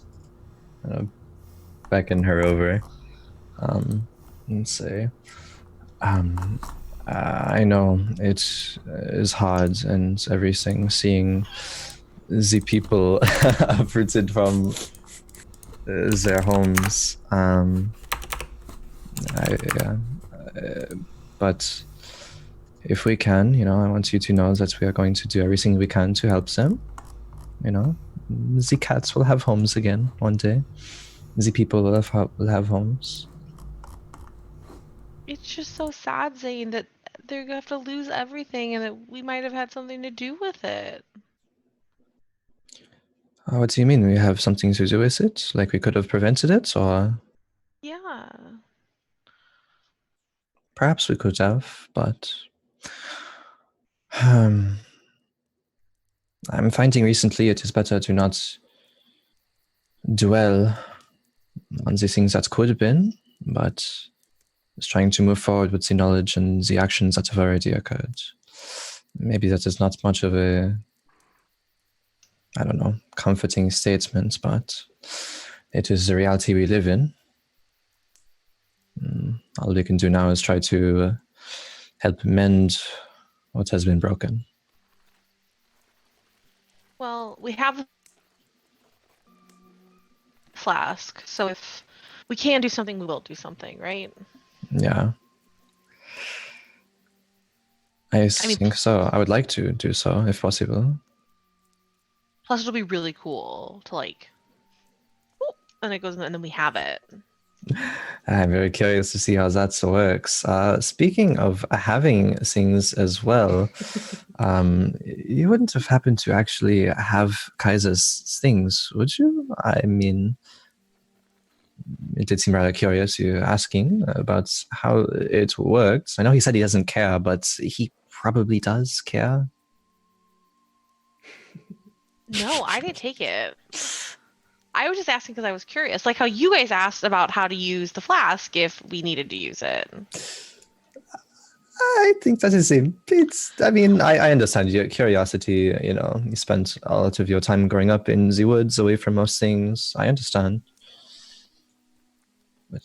Beckon her over. And say, I know it is hard and everything, seeing the people uprooted from their homes. But if we can, I want you to know that we are going to do everything we can to help them. The cats will have homes again one day. The people will have homes. It's just so sad, Zane, that they're gonna have to lose everything and that we might have had something to do with it. What do you mean? We have something to do with it? Like we could have prevented it, or Yeah. perhaps we could have, but I'm finding recently it is better to not dwell on the things that could have been, but is trying to move forward with the knowledge and the actions that have already occurred. Maybe that is not much of a, I don't know, comforting statement, but it is the reality we live in. All we can do now is try to help mend what has been broken. Well, we have flask, so if we can do something, we will do something, right? Yeah. I think so. I would like to do so if possible. Plus, it'll be really cool to like, whoop, and it goes, and then we have it. I'm very curious to see how that works. Speaking of having things as well, you wouldn't have happened to actually have Kaiser's things, would you? I mean, it did seem rather curious you asking about how it works. I know he said he doesn't care, but he probably does care. No, I didn't take it. I was just asking because I was curious, like how you guys asked about how to use the flask if we needed to use it. I think that is a bit. I mean, I understand your curiosity. You know, you spent a lot of your time growing up in the woods, away from most things. I understand. But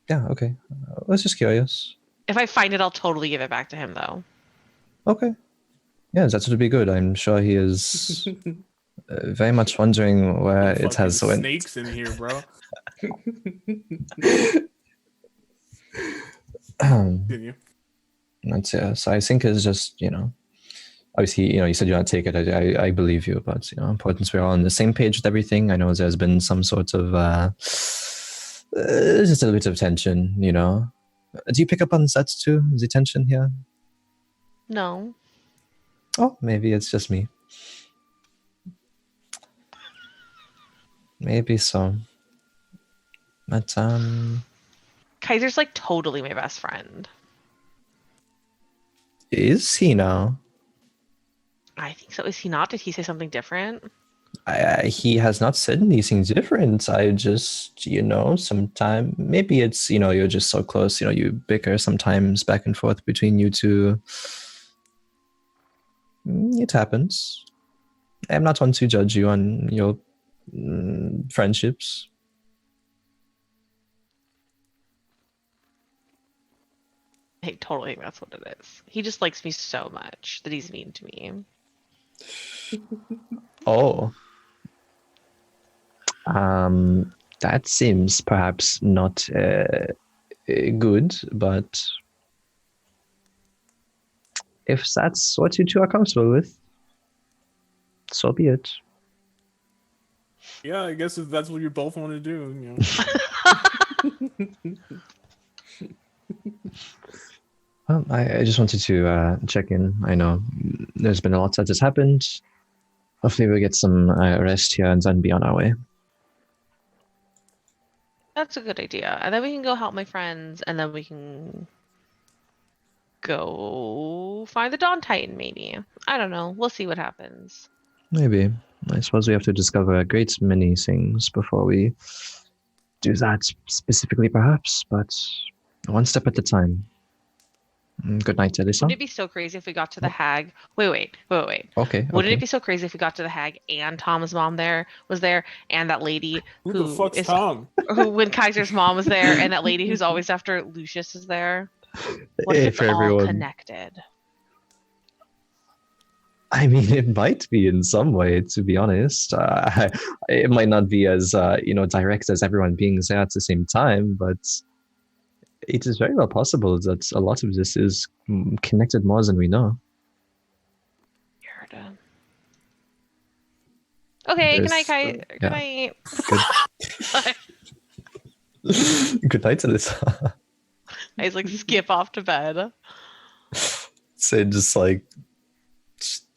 yeah, okay. I was just curious. If I find it, I'll totally give it back to him, though. Okay. Yeah, that would be good. I'm sure he is very much wondering where it has went. Snakes in here, bro. Continue. That's yeah. So I think it's just, you know, obviously, you know, you said you want to take it. I believe you, but you know, important we're all on the same page with everything. I know there's been some sort of just a little bit of tension, you know. Do you pick up on that too? The tension here? No. Oh, maybe it's just me. Maybe so. But Kaiser's like totally my best friend. is he now? I think so. Is he not? Did he say something different? He has not said anything different. I just, you know, sometimes maybe it's, you know, you're just so close. You know, you bicker sometimes back and forth between you two. It happens. I'm not one to judge you on your friendships. I totally think that's what it is. He just likes me so much that he's mean to me. Oh. That seems perhaps not good, but if that's what you two are comfortable with, so be it. Yeah, I guess if that's what you both want to do, you know. Well, I just wanted to check in. I know there's been a lot that has happened. Hopefully we'll get some rest here and then be on our way. That's a good idea. And then we can go help my friends, and then we can go find the Dawn Titan, maybe. I don't know. We'll see what happens. Maybe. I suppose we have to discover a great many things before we do that specifically, perhaps, but one step at a time. Good night, Elisa. Wouldn't it be so crazy if we got to the hag? Wait. Okay. Wouldn't it be so crazy if we got to the hag and Tom's mom was there, and that lady Who the fuck's Tom? who when Kaiser's mom was there, and that lady who's always after Lucius is there? What if it's all connected? I mean, it might be in some way, to be honest. It might not be as direct as everyone being there at the same time, but it is very well possible that a lot of this is connected more than we know. Okay, good night, Kai. Good night. Good night, Alyssa. I just like skip off to bed. Say just like,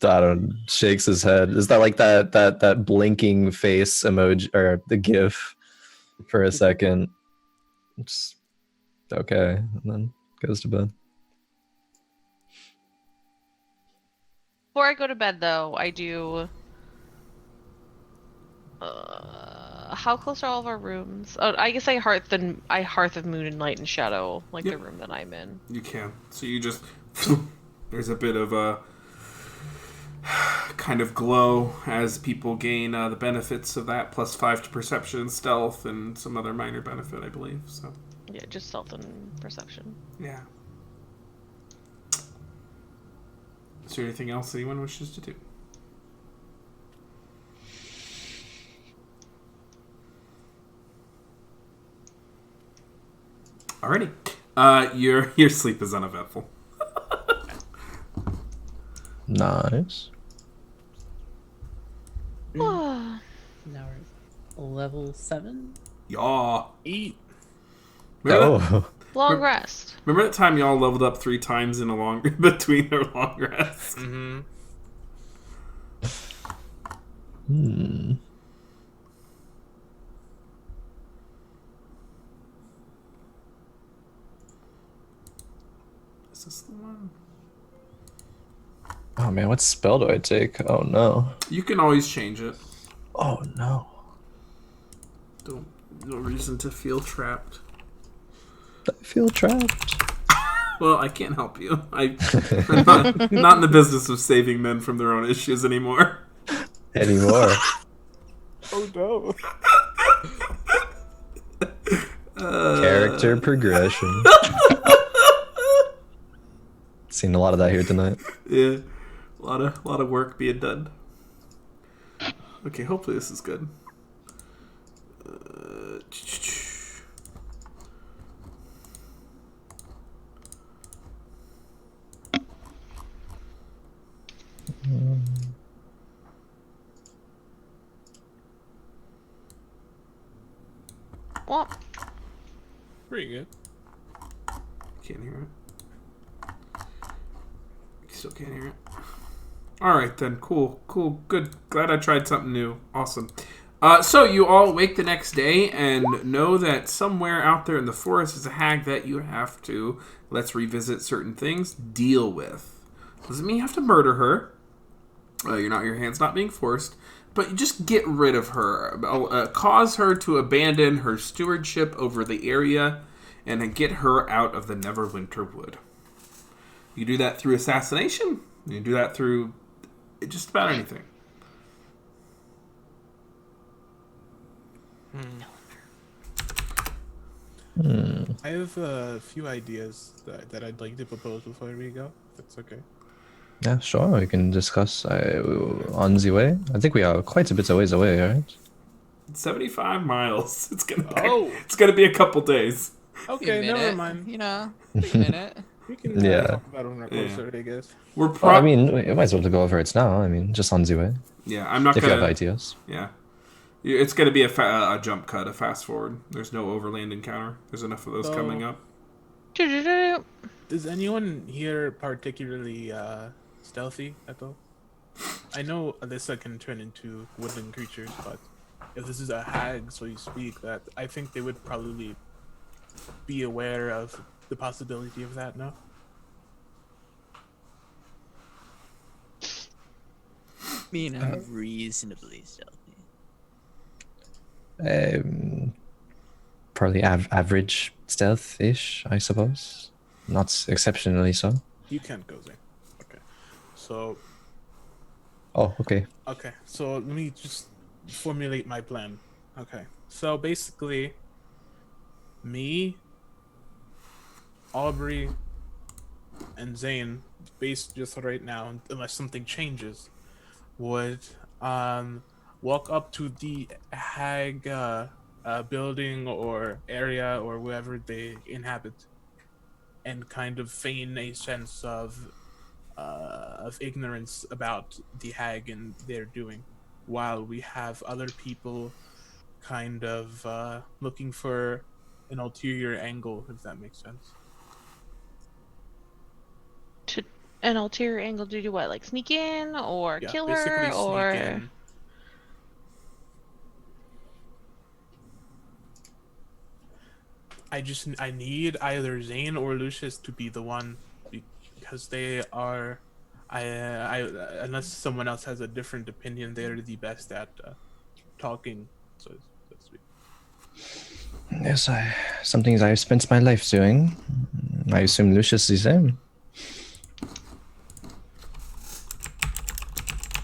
I don't know, shakes his head. Is that like that blinking face emoji or the GIF for a second? Just okay, and then goes to bed. Before I go to bed, though, I do How close are all of our rooms? Oh, I guess I hearth of Moon and Light and Shadow, like Yep. the room that I'm in. You can. So you just there's a bit of a kind of glow as people gain the benefits of that, +5 to perception and stealth, and some other minor benefit, I believe. So Yeah, just stealth and perception. yeah. Is there anything else anyone wishes to do? Alrighty. Your sleep is uneventful. Nice. Now we're level 7. Yaw. Eat. Remember that, Oh. Long rest. remember that time y'all leveled up 3 times in a long between their long rests? Mm-hmm. Hmm. Is this the one? Oh man, what spell do I take? Oh no. You can always change it. Oh no. No reason to feel trapped. I feel trapped. Well, I can't help you. I'm not in the business of saving men from their own issues anymore. Anymore. Oh no. Character progression. Seen a lot of that here tonight. Yeah, a lot of work being done. Okay, hopefully this is good. Well, Pretty good. Can't hear it. Still can't hear it. All right then, cool, good. Glad I tried something new. Awesome. So you all wake the next day and know that somewhere out there in the forest is a hag that you have to, let's revisit certain things, deal with. Doesn't mean you have to murder her. Your hand's not being forced, but you just get rid of her. Cause her to abandon her stewardship over the area, and then get her out of the Neverwinter Wood. You do that through assassination. You do that through just about anything. I have a few ideas that I'd like to propose before we go. If that's okay. Yeah, sure. We can discuss on the way. I think we are quite a bit of ways away, right? 75 miles. It's Oh. gonna be a couple days. Okay, Minute, never mind. You know, take a minute. We can Yeah. talk about it when we're closer, I guess. We're Well, I mean, we might as well go over it now. I mean, just on the way. yeah. I'm not If you have gonna. ideas. Yeah, it's gonna be a jump cut, a fast forward. There's no overland encounter. There's enough of those So- coming up. doo-doo-doo. Is anyone here particularly stealthy at all? I know Alyssa can turn into woodland creatures, but if this is a hag, so you speak, that I think they would probably be aware of the possibility of that, no? I mean, I'm reasonably stealthy. Probably average stealth-ish, I suppose. Not exceptionally so. You can't go there. Okay. So, Oh, okay. so let me just formulate my plan. Okay. So basically, me, Aubrey, and Zane, based just right now, unless something changes, would walk up to the hag building or area or wherever they inhabit, and kind of feign a sense of ignorance about the hag and their doing, while we have other people kind of looking for an ulterior angle, if that makes sense. To an ulterior angle to do what? Like sneak in or Yeah, kill basically her sneak or in. I need either Zane or Lucius to be the one, because they are, unless someone else has a different opinion, they're the best at talking, so to speak. Yes, some things I've spent my life doing. I assume Lucius is the same.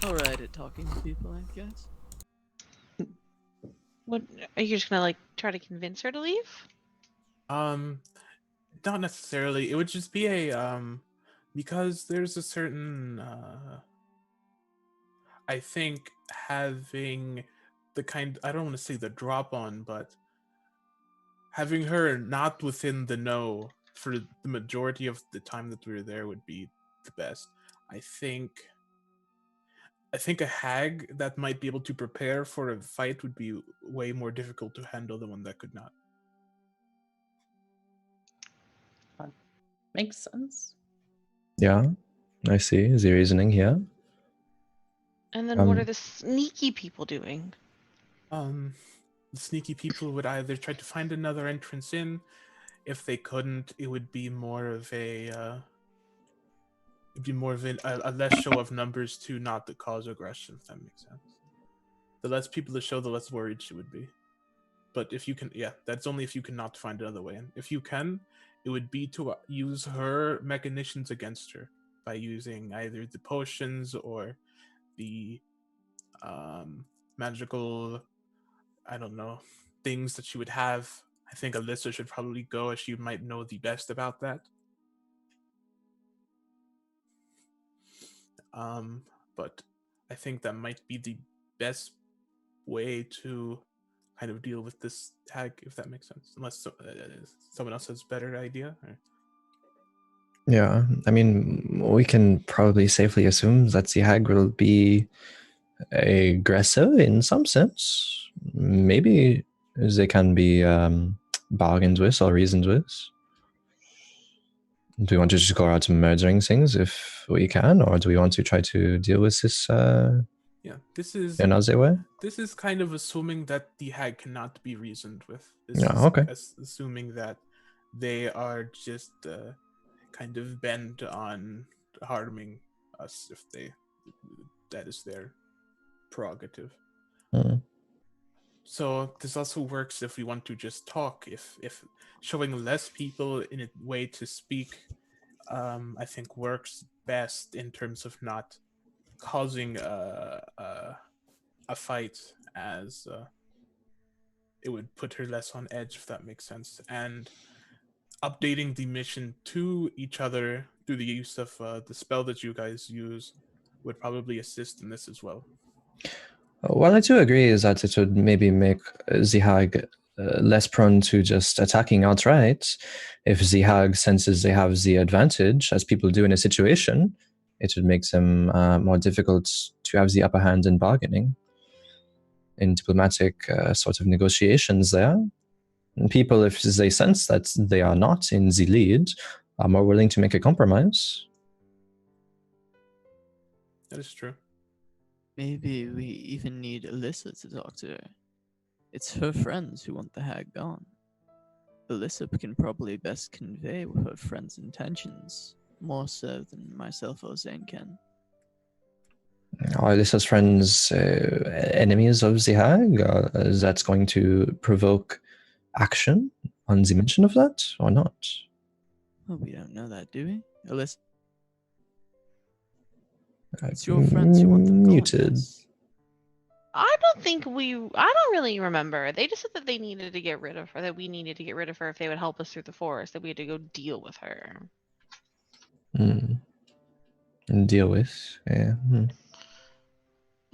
Alright at talking to people, I guess. What are you just gonna like try to convince her to leave? Not necessarily. It would just be a because there's a certain I think having the kind, I don't want to say the drop on, but having her not within the know for the majority of the time that we were there would be the best. I think a hag that might be able to prepare for a fight would be way more difficult to handle than one that could not. Makes sense. Yeah, I see the reasoning here. And then what are the sneaky people doing? The sneaky people would either try to find another entrance in. If they couldn't, it would be more of a a less show of numbers to not to cause aggression, if that makes sense. The less people to show, the less worried she would be. But if you can, yeah, that's only if you cannot find another way in. If you can, it would be to use her machinations against her by using either the potions or the magical, I don't know, things that she would have. I think Alyssa should probably go, as she might know the best about that. But I think that might be the best way to kind of deal with this hag, if that makes sense. Unless someone else has a better idea. Or... Yeah, I mean, we can probably safely assume that the hag will be aggressive in some sense. Maybe they can be bargained with or reasoned with. Do we want to just go out to murdering things if we can, or do we want to try to deal with this Yeah, this is in another way? This is kind of assuming that the hag cannot be reasoned with. This Yeah, is okay. assuming that they are just kind of bent on harming us if that is their prerogative. Mm. So this also works if we want to just talk. If showing less people in a way to speak, I think works best in terms of not causing a fight, as it would put her less on edge, if that makes sense. And updating the mission to each other through the use of the spell that you guys use would probably assist in this as well. What I do agree is that it would maybe make the hag less prone to just attacking outright. If the hag senses they have the advantage, as people do in a situation, it would make them more difficult to have the upper hand in bargaining, in diplomatic sort of negotiations there. And people, if they sense that they are not in the lead, are more willing to make a compromise. That is true. Maybe we even need Alyssa to talk to her. It's her friends who want the hag gone. Alyssa can probably best convey her friends' intentions, more so than myself or Zane can. Are Alyssa's friends enemies of the hag? Is that going to provoke action on the mention of that, or not? Well, we don't know that, do we? Alyssa? It's your friends who want them gone, Muted. yes? I don't really remember. They just said that they needed to get rid of her, that we needed to get rid of her if they would help us through the forest, that we had to go deal with her. And deal with, yeah.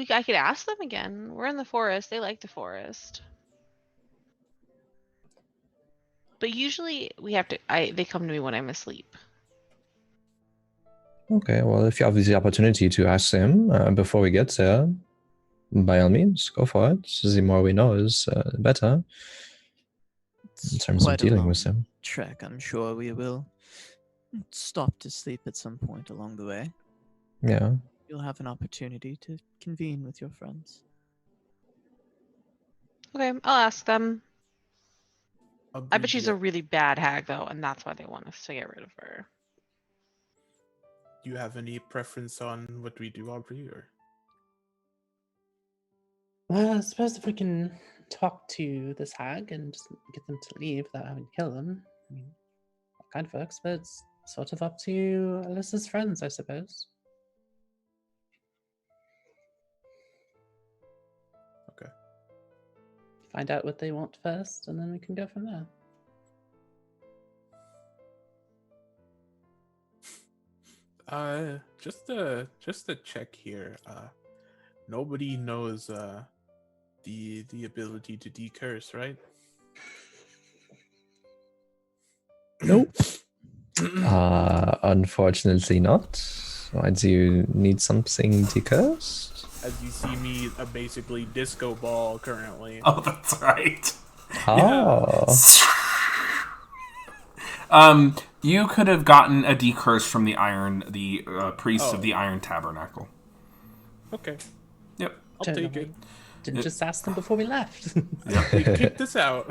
I could ask them again. We're in the forest. They like the forest. But usually they come to me when I'm asleep. Okay, well, if you have the opportunity to ask them before we get there, by all means, go for it. The more we know is better in terms of Quite a dealing long with them. trek, I'm sure we will stop to sleep at some point along the way. Yeah. You'll have an opportunity to convene with your friends. Okay, I'll ask them. I bet she's a Yeah. really bad hag, though, and that's why they want us to get rid of her. Do you have any preference on what we do, Aubrey? Or Well, I suppose if we can talk to this hag and just get them to leave without having to kill them, I mean, that kind of works, but it's sort of up to Alyssa's friends, I suppose. Okay. Find out what they want first, and then we can go from there. Just a check here. Nobody knows the ability to decurse, right? Nope. Unfortunately not. Why do you need something decursed? As you see me, a basically disco ball currently. Oh, that's right. Oh. You could have gotten a decurse from the priest of Oh. the Iron Tabernacle. Okay, Yep. I'll take it. Didn't just ask them before we left. We kicked this out.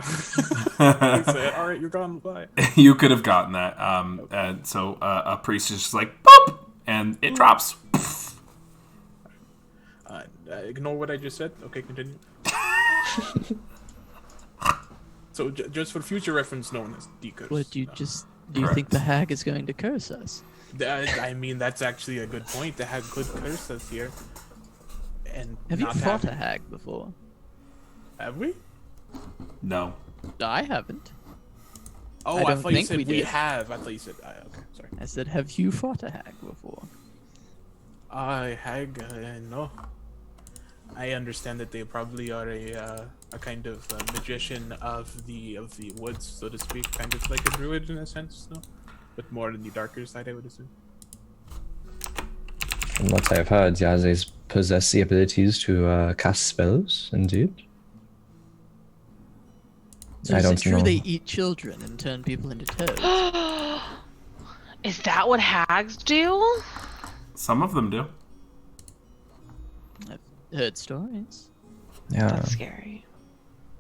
I said, all right, you're gone. Bye. You could have gotten that. And so a priest is just like, boop, and it drops. Ignore what I just said. Okay, continue. So just for future reference, known as decurse. What do you think the hag is going to curse us? I mean, that's actually a good point. The hag could curse us here. And Have you not fought a hag before? Have we? No. I haven't. Oh, I I, don't thought you think said we we did. have. I thought you said. Okay, sorry. I said, have you fought a hag before? Hag, no. I understand that they probably are a kind of magician of the woods, so to speak, kind of like a druid in a sense, no? But more on the darker side, I would assume. From what I've heard, yeah, they possess the abilities to cast spells, indeed. So I is it don't true know. they eat children and turn people into toads? Is that what hags do? Some of them do. I've heard stories. Yeah, That's scary.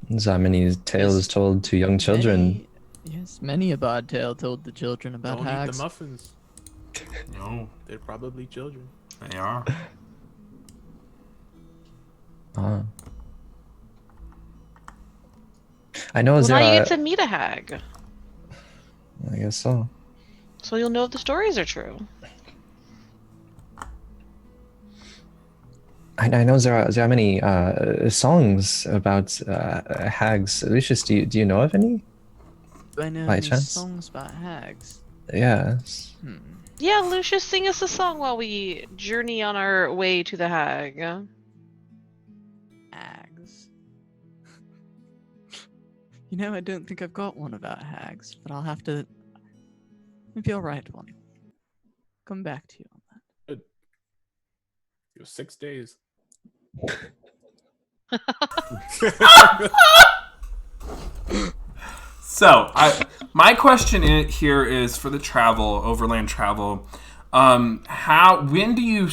there's many tales Yes. told to young children. Many a bard tale told the children about Don't eat hags. the muffins. No, They're probably children. they are. Ah. I know Well, now there you are, get to meet a hag, I guess so. so you'll know if the stories are true. I know there are many songs about hags. Lucius, do you know of any? Do I know By any chance? songs about hags? Yes. Yeah, Lucius, sing us a song while we journey on our way to the hag. Hags. You know, I don't think I've got one about hags, but I'll have to. Maybe I'll write one. Come back to you on that. It was 6 days. So, my question here is for the overland travel. When do you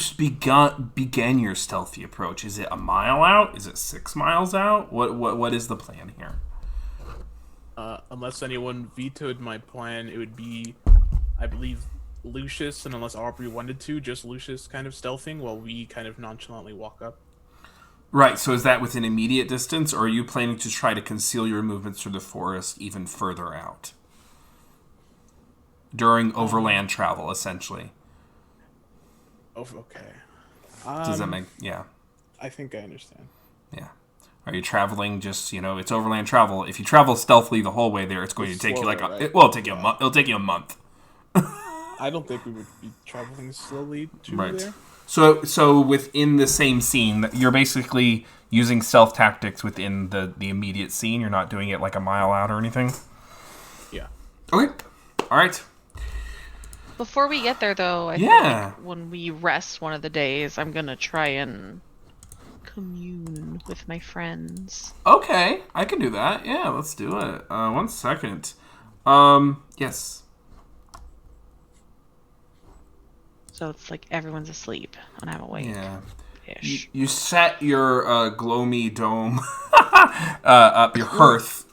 begin your stealthy approach? Is it a mile out? Is it 6 miles out? What is the plan here? Unless anyone vetoed my plan, it would be, I believe, Lucius, and unless Aubrey wanted to, just Lucius kind of stealthing while we kind of nonchalantly walk up. Right, so is that within immediate distance, or are you planning to try to conceal your movements through the forest even further out? During overland travel, essentially. Oh, okay. Does that make... Yeah. I think I understand. Yeah. Are you traveling just, it's overland travel. If you travel stealthily the whole way there, it's going to take you slower, like right? it'll take you a month. It'll take you a month. I don't think we would be traveling slowly to Right. there. So within the same scene, you're basically using stealth tactics within the immediate scene. You're not doing it like a mile out or anything. Yeah. Okay. All right. Before we get there, though, I feel Yeah. like when we rest one of the days, I'm gonna try and commune with my friends. Okay, I can do that. Yeah, let's do it. 1 second. Yes. So it's like everyone's asleep and I'm awake. Yeah. Ish. You set your gloamy dome up, your hearth,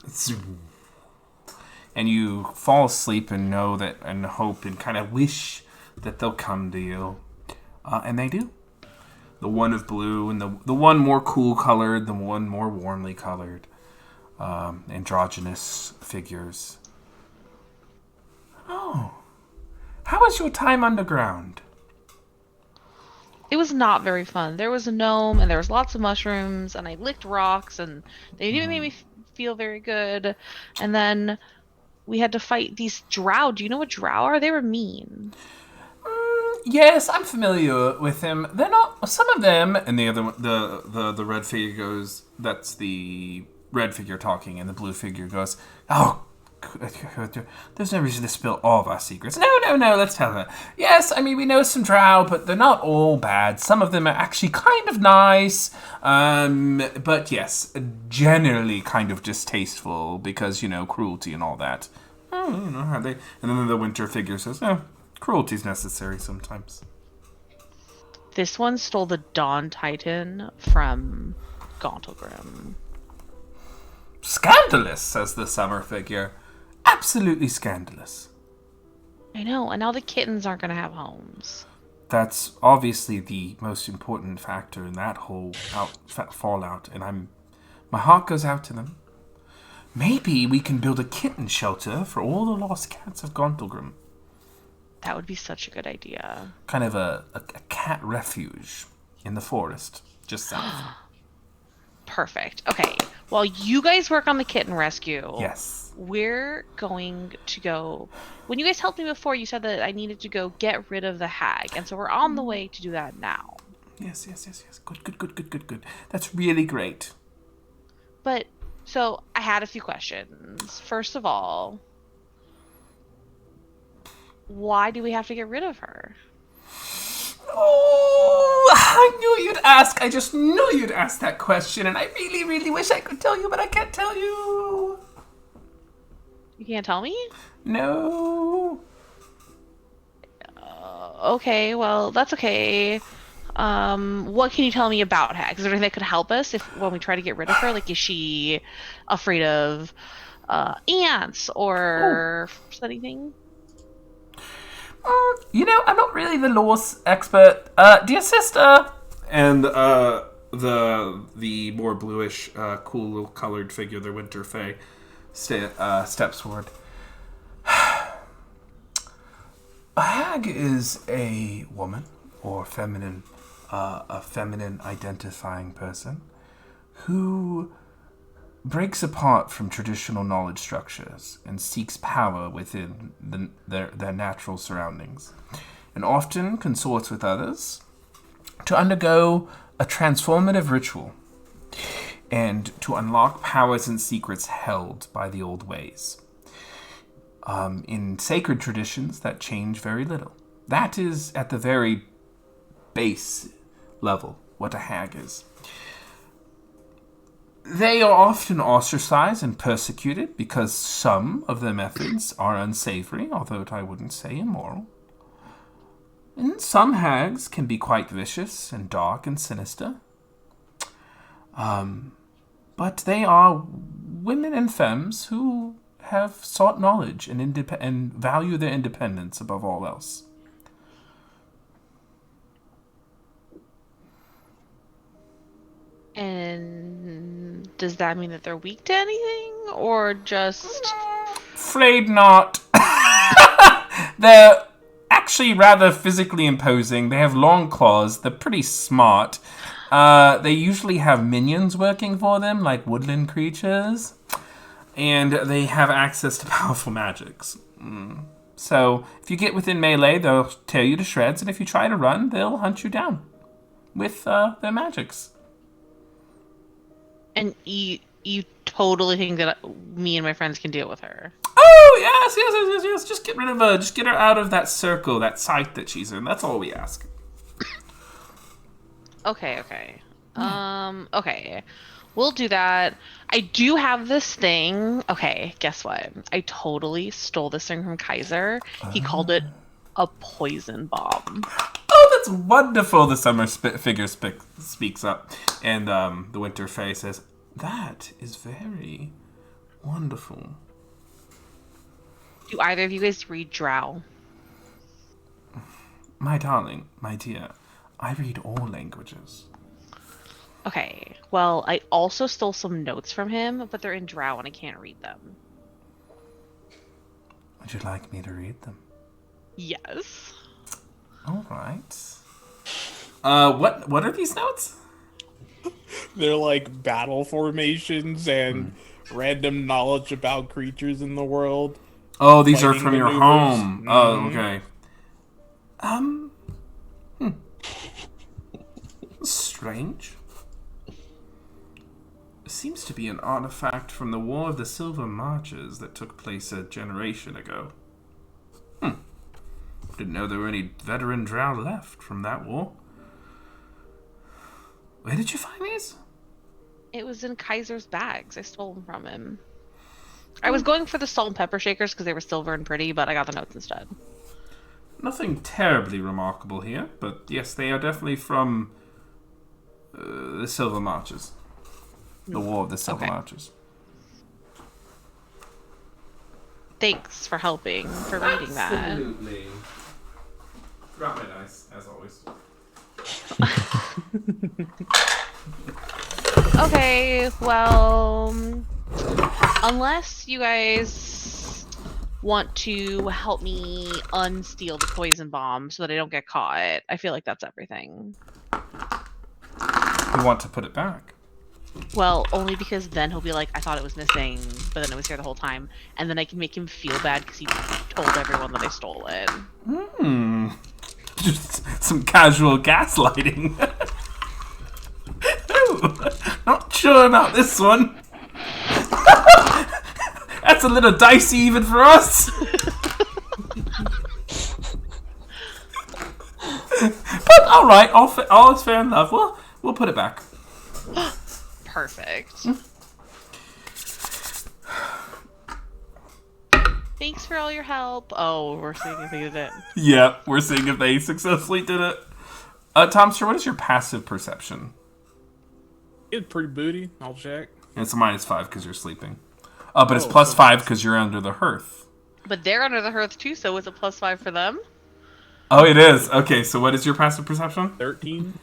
and you fall asleep and know that, and hope and kind of wish that they'll come to you. And they do. the one of blue, and the one more cool colored, the one more warmly colored, androgynous figures. Oh, how was your time underground? It was not very fun. There was a gnome, and there was lots of mushrooms, and I licked rocks, and they didn't make me feel very good. And then we had to fight these drow. Do you know what drow are? They were mean. Yes, I'm familiar with them. They're not some of them, and the other one, the red figure goes. That's the red figure talking, and the blue figure goes. Oh, there's no reason to spill all of our secrets. No. Let's tell her. Yes, I mean we know some drow, but they're not all bad. Some of them are actually kind of nice. But yes, generally kind of distasteful because cruelty and all that. Oh, how they. And then the winter figure says, "Oh, cruelty's necessary sometimes." This one stole the Dawn Titan from Gauntlgrym. Scandalous, says the summer figure. Absolutely scandalous. I know, and now the kittens aren't going to have homes. That's obviously the most important factor in that whole fallout, and my heart goes out to them. Maybe we can build a kitten shelter for all the lost cats of Gauntlgrym. That would be such a good idea. Kind of a cat refuge in the forest, just south. Perfect. Okay, while you guys work on the kitten rescue, Yes. we're going to go. When you guys helped me before, you said that I needed to go get rid of the hag, and so we're on the way to do that now. Yes. Good. That's really great. But, so, I had a few questions. First of all, why do we have to get rid of her? Oh, I knew you'd ask. I just knew you'd ask that question, and I really, really wish I could tell you, but I can't tell you. You can't tell me? No. Okay, well, that's okay. What can you tell me about hag? Is there anything that could help us when we try to get rid of her? Like, is she afraid of ants or anything? I'm not really the law expert. Dear sister, and the more bluish, cool little colored figure, the winter fae, steps forward. A hag is a woman or feminine, a feminine identifying person who breaks apart from traditional knowledge structures and seeks power within their natural surroundings, and often consorts with others to undergo a transformative ritual and to unlock powers and secrets held by the old ways. In sacred traditions that change very little. That is, at the very base level, what a hag is. They are often ostracized and persecuted because some of their methods are unsavory, although I wouldn't say immoral. And some hags can be quite vicious and dark and sinister. But they are women and femmes who have sought knowledge and value their independence above all else. And does that mean that they're weak to anything, or just... Afraid not. They're actually rather physically imposing. They have long claws. They're pretty smart. They usually have minions working for them, like woodland creatures. And they have access to powerful magics. So, if you get within melee, they'll tear you to shreds. And if you try to run, they'll hunt you down with their magics. And you totally think that me and my friends can deal with her? Oh, yes. Just get rid of her. Just get her out of that circle, that sight that she's in. That's all we ask. Okay. Okay. We'll do that. I do have this thing. Okay, guess what? I totally stole this thing from Kaiser. He called it a poison bomb. Oh, that's wonderful. The summer figure speaks up. And the winter fae says, that is very wonderful. Do either of you guys read Drow? My darling, my dear, I read all languages. Okay. Well, I also stole some notes from him, but they're in Drow and I can't read them. Would you like me to read them? Yes. All right. What are these notes? They're like battle formations and random knowledge about creatures in the world. Oh, these are Fighting from your maneuvers. home. Oh, Mhm. okay. Strange. Seems to be an artifact from the War of the Silver Marches that took place a generation ago. Didn't know there were any veteran drow left from that war. Where did you find these? It was in Kaiser's bags. I stole them from him. I was going for the salt and pepper shakers because they were silver and pretty, but I got the notes instead. Nothing terribly remarkable here, but yes, they are definitely from the Silver Marches. The War of the Silver Okay. Marches. Thanks for helping, for reading that. Absolutely. Drop my dice, as always. Okay, well, unless you guys want to help me unsteal the poison bomb so that I don't get caught, I feel like that's everything. You want to put it back? Well, only because then he'll be like, I thought it was missing, but then it was here the whole time, and then I can make him feel bad because he told everyone that I stole it. Just some casual gaslighting. Not sure about this one. That's a little dicey even for us. But all right, all is fair in love. We'll put it back. Perfect. Thanks for all your help. Oh, we're seeing if they did it. Yeah, we're seeing if they successfully did it. Tom, sir, what is your passive perception? It's pretty booty. I'll check. It's a -5 because you're sleeping. But it's Oh, +5 because you're under the hearth. But they're under the hearth too, so it's a +5 for them. Oh, it is. Okay, so what is your passive perception? 13.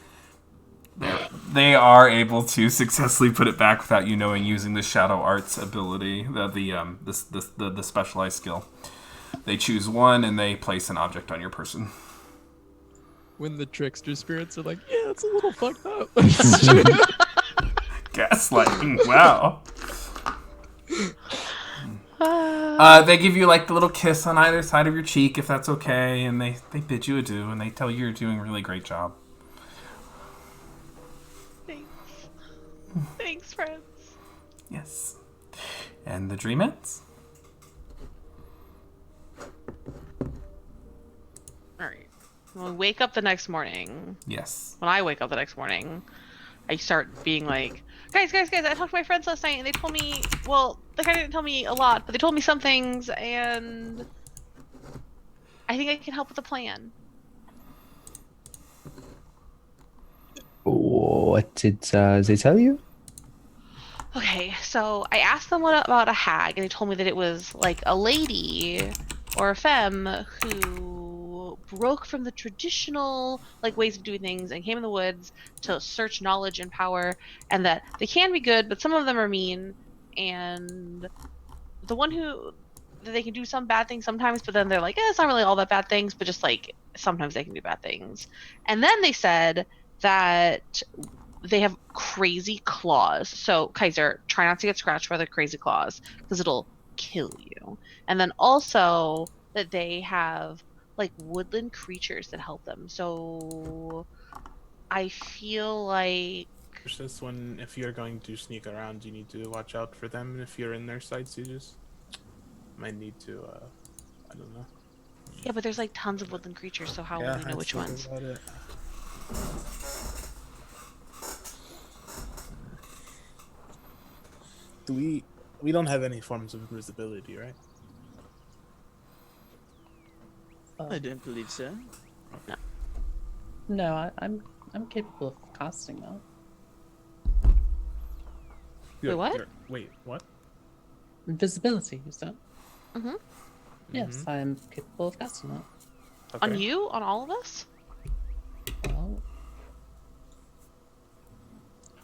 They are able to successfully put it back without you knowing, using the shadow arts ability, the specialized skill. They choose one and they place an object on your person. When the trickster spirits are like, yeah, it's a little fucked up. Gaslighting. Wow. They give you like the little kiss on either side of your cheek, if that's okay, and they bid you adieu, and they tell you you're doing a really great job. Thanks, friends. Yes. And the dream ends. Alright. When we wake up the next morning, Yes. when I wake up the next morning, I start being like, guys, I talked to my friends last night and they told me, well, they kind of didn't tell me a lot, but they told me some things and I think I can help with the plan. What did they tell you? Okay, so I asked them about a hag, and they told me that it was like a lady or a femme who broke from the traditional like ways of doing things and came in the woods to search knowledge and power, and that they can be good, but some of them are mean, and the one who that they can do some bad things sometimes, but then they're like, it's not really all that bad things, but just like sometimes they can do bad things. And then they said that they have crazy claws. So, Kaiser, try not to get scratched by the crazy claws because it'll kill you. And then also that they have like woodland creatures that help them. So, I feel like There's this one, if you're going to sneak around, you need to watch out for them. And if you're in their sights, you just might need to, I don't know. yeah, but there's like tons of woodland creatures. So how will we know which ones? About it. We don't have any forms of invisibility, right? I don't believe so. No, I'm capable of casting that. Wait, what? Wait, what? Invisibility, you said? Mm-hmm. Yes, I'm capable of casting that. On you? On all of us? Well,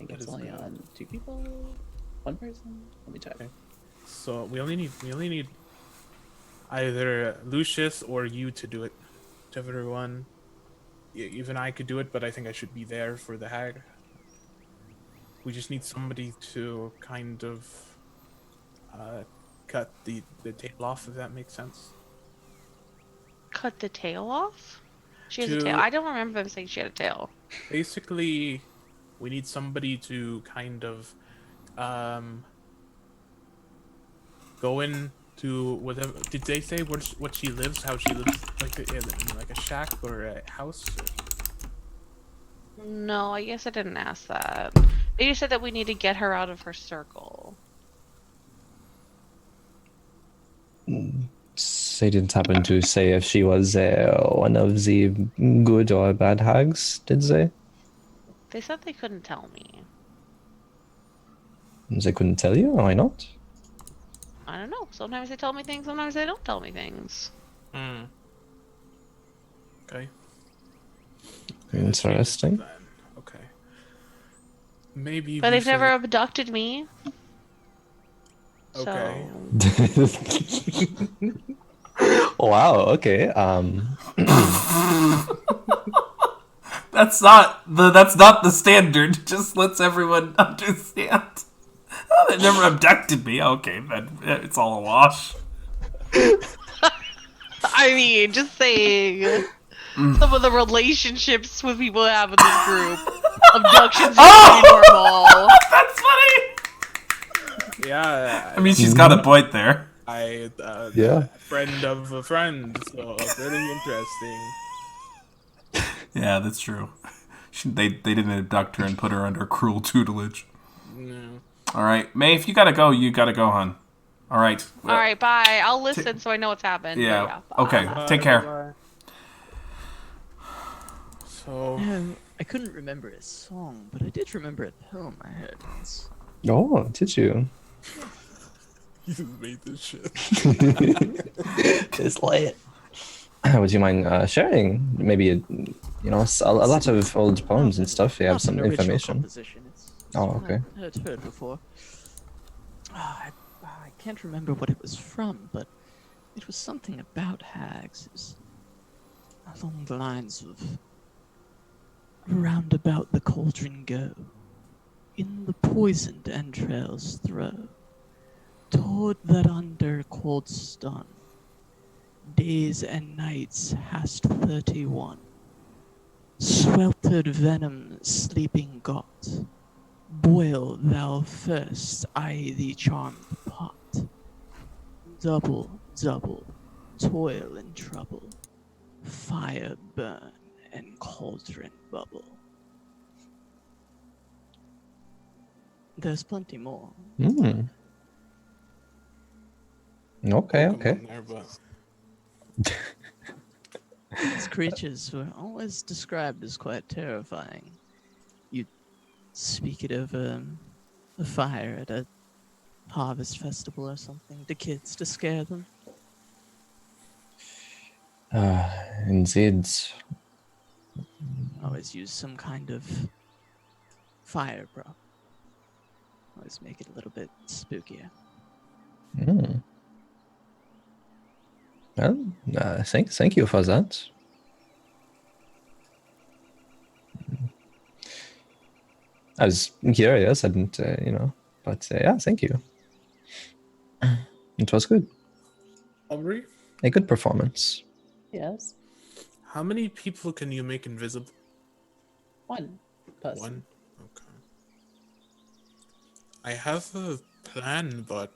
think That it's is only good. on 2 people, 1 person. Let me check. Okay. So we only need either Lucius or you to do it. Whichever one. Even I could do it, but I think I should be there for the hag. We just need somebody to kind of cut the tail off, if that makes sense. Cut the tail off? She has a tail. To I don't remember them saying she had a tail. basically, we need somebody to kind of go into whatever. Did they say what she lives? How she lives, like in like a shack or a house? No, I guess I didn't ask that. You said that we need to get her out of her circle. They didn't happen to say if she was one of the good or bad hags, did they? They said they couldn't tell me. They couldn't tell you? Why not? I don't know. Sometimes they tell me things, sometimes they don't tell me things. Hmm. Okay. Interesting. Then. Okay. Maybe But we they've never should. abducted me. Okay. So Wow, okay. That's not the standard. Just lets everyone understand. Oh, they never abducted me. Okay, then it's all a wash. I mean, just saying. Some of the relationships with people have in this group. Abductions are pretty normal. That's funny. Yeah. I mean, she's got a point there. Yeah. Friend of a friend, so very interesting. Yeah, that's true. They didn't abduct her and put her under cruel tutelage. No. All right, May, if you gotta go, you gotta go, hon. All right. All right, bye. I'll listen so I know what's happened. Yeah. But yeah, Okay. bye. Take care. So No, I couldn't remember a song, but I did remember a poem I heard once. Oh, did you? you just made this shit. It's late. Would you mind sharing? Maybe a lot of old poems and stuff. You have Not some an original information. composition. It's Oh, one okay. I'd heard before. I can't remember what it was from, but it was something about hags. It was along the lines of round about the cauldron go, in the poisoned entrails throw, toward that under cold stun, days and nights hast 31, sweltered venom sleeping got, boil thou first, I thee charmed pot, double, double, toil and trouble, fire burn and cauldron bubble. There's plenty more. Hmm. Okay, okay. On there, but These creatures were always described as quite terrifying. You'd speak it over a fire at a harvest festival or something to kids to scare them. Indeed. Always use some kind of fire, bro. Always make it a little bit spookier. Hmm. Well, thank you for that. I was curious. I didn't, but yeah, thank you. It was good. Aubrey, A good performance. Yes. how many people can you make invisible? 1 person. One. Okay. I have a plan, but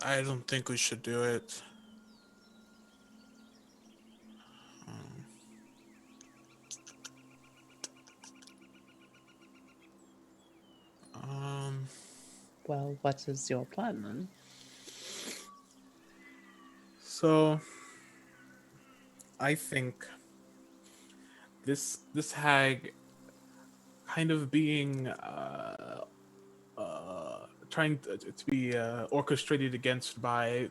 I don't think we should do it. Well, what is your plan then? So I think this hag kind of being trying to be orchestrated against by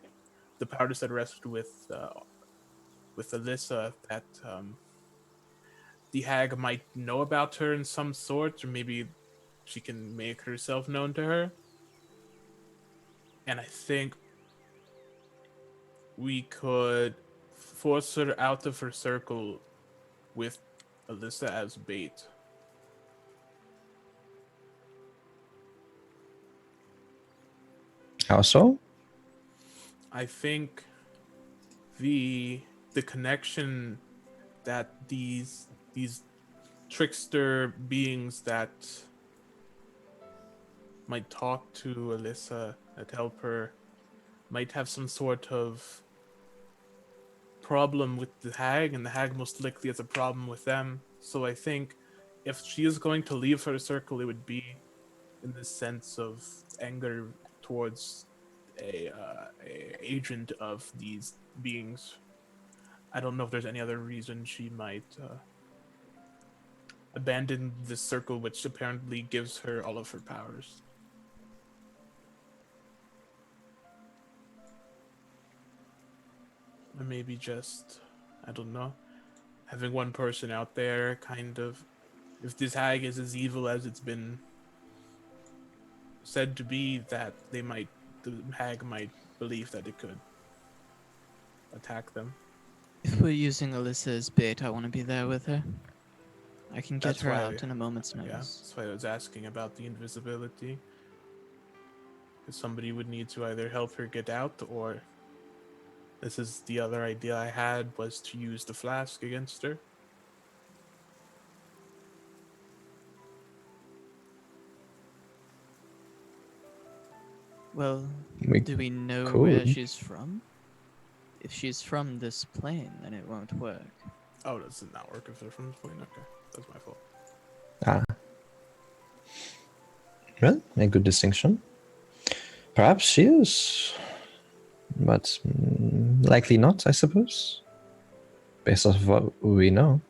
the powers that rest with Alyssa, that the hag might know about her in some sort, or maybe she can make herself known to her. And I think we could force her out of her circle with Alyssa as bait. How so? I think the connection that these trickster beings that might talk to Alyssa, that help her, might have some sort of problem with the hag, and the hag most likely has a problem with them. So I think if she is going to leave her circle, it would be in the sense of anger towards a agent of these beings. I don't know if there's any other reason she might abandon this circle, which apparently gives her all of her powers. Or maybe just, I don't know, having one person out there kind of, if this hag is as evil as it's been said to be, that the hag might believe that it could attack them. If we're using Alyssa as bait, I want to be there with her. I can get That's her why- out in a moment's Yeah, notice. that's why I was asking about the invisibility. Because somebody would need to either help her get out, or this is the other idea I had, was to use the flask against her. Well, We do we know where could. she's from? If she's from this plane, then it won't work. Oh, does it not work if they're from this point? Okay, that's my fault. Ah. Well, a good distinction. Perhaps she is, but likely not, I suppose, based off of what we know.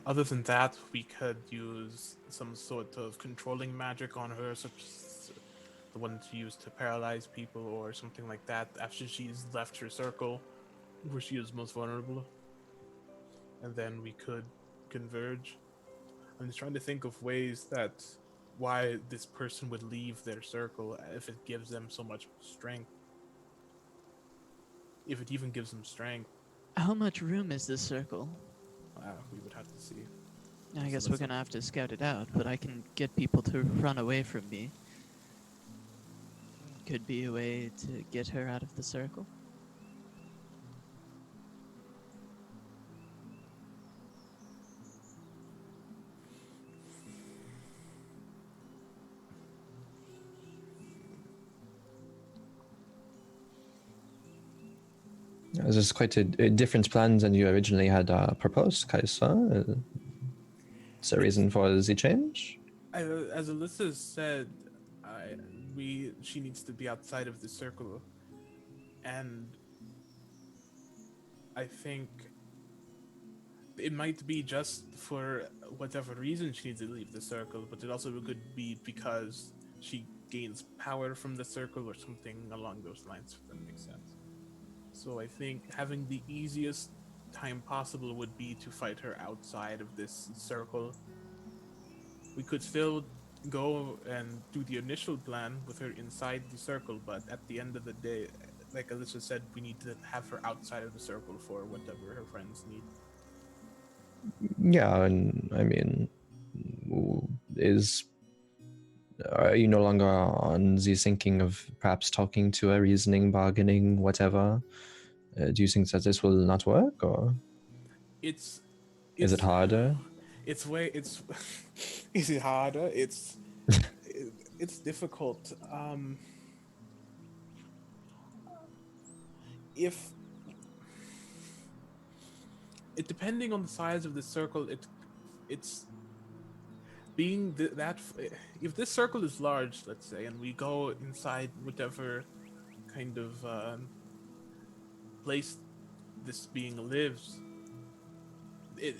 Other than that, we could use some sort of controlling magic on her, such as the one she used to paralyze people or something like that after she's left her circle where she is most vulnerable. And then we could converge. I'm just trying to think of ways that why this person would leave their circle if it gives them so much strength. If it even gives them strength, How much room is this circle? we would have to see. I So guess we're let's- gonna have to scout it out, but I can get people to run away from me. Could be a way to get her out of the circle. This is quite a different plan than you originally had proposed, Kaisa. Is there a reason for the change? As Alyssa said, she needs to be outside of the circle, and I think it might be just for whatever reason she needs to leave the circle, but it also could be because she gains power from the circle or something along those lines, if that makes sense. So I think having the easiest time possible would be to fight her outside of this circle. We could still go and do the initial plan with her inside the circle, but at the end of the day, like Alyssa said, we need to have her outside of the circle for whatever her friends need. Yeah, and I mean, are you no longer on the thinking of perhaps talking to her, reasoning, bargaining, whatever? Do you think that this will not work, or It's is it harder? It's is it harder? It's difficult. If it depending on the size of the circle, it's being that if this circle is large, let's say, and we go inside whatever kind of place this being lives, it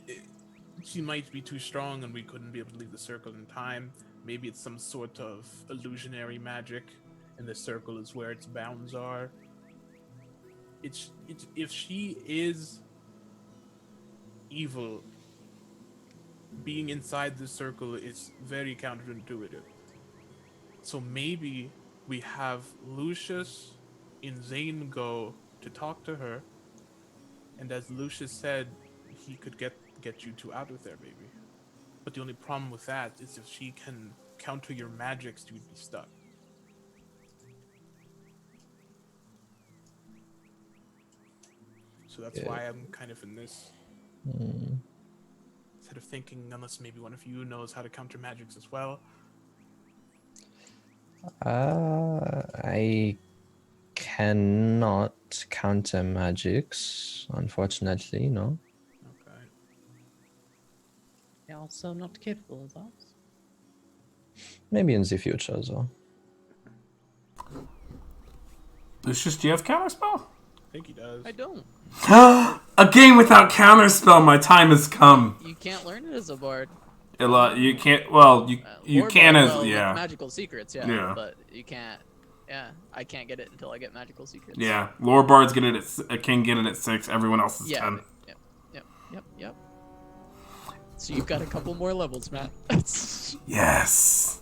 she might be too strong and we couldn't be able to leave the circle in time. Maybe it's some sort of illusionary magic, and the circle is where its bounds are. if she is evil, being inside the circle is very counterintuitive. So maybe we have Lucius and Zane go to talk to her, and as Lucius said, he could get you two out of there, maybe. But the only problem with that is if she can counter your magics, you would be stuck. So that's Yeah. why I'm kind of in this. Hmm. Instead of thinking, unless maybe one of you knows how to counter magics as well. I cannot counter magics, unfortunately, no. Okay. They're also not capable of that. Maybe in the future, though. Lucius, do you have counterspell? I think he does. I don't. A game without counterspell. My time has come. You can't learn it as a bard. You can't. Well, you Lore can bard, as well, with yeah. magical secrets, yeah, Yeah. but you can't. Yeah, I can't get it until I get magical secrets. Yeah, lore bards get it can get it at 6. Everyone else is Yeah. 10. Yep. So you've got a couple more levels, Matt. Yes.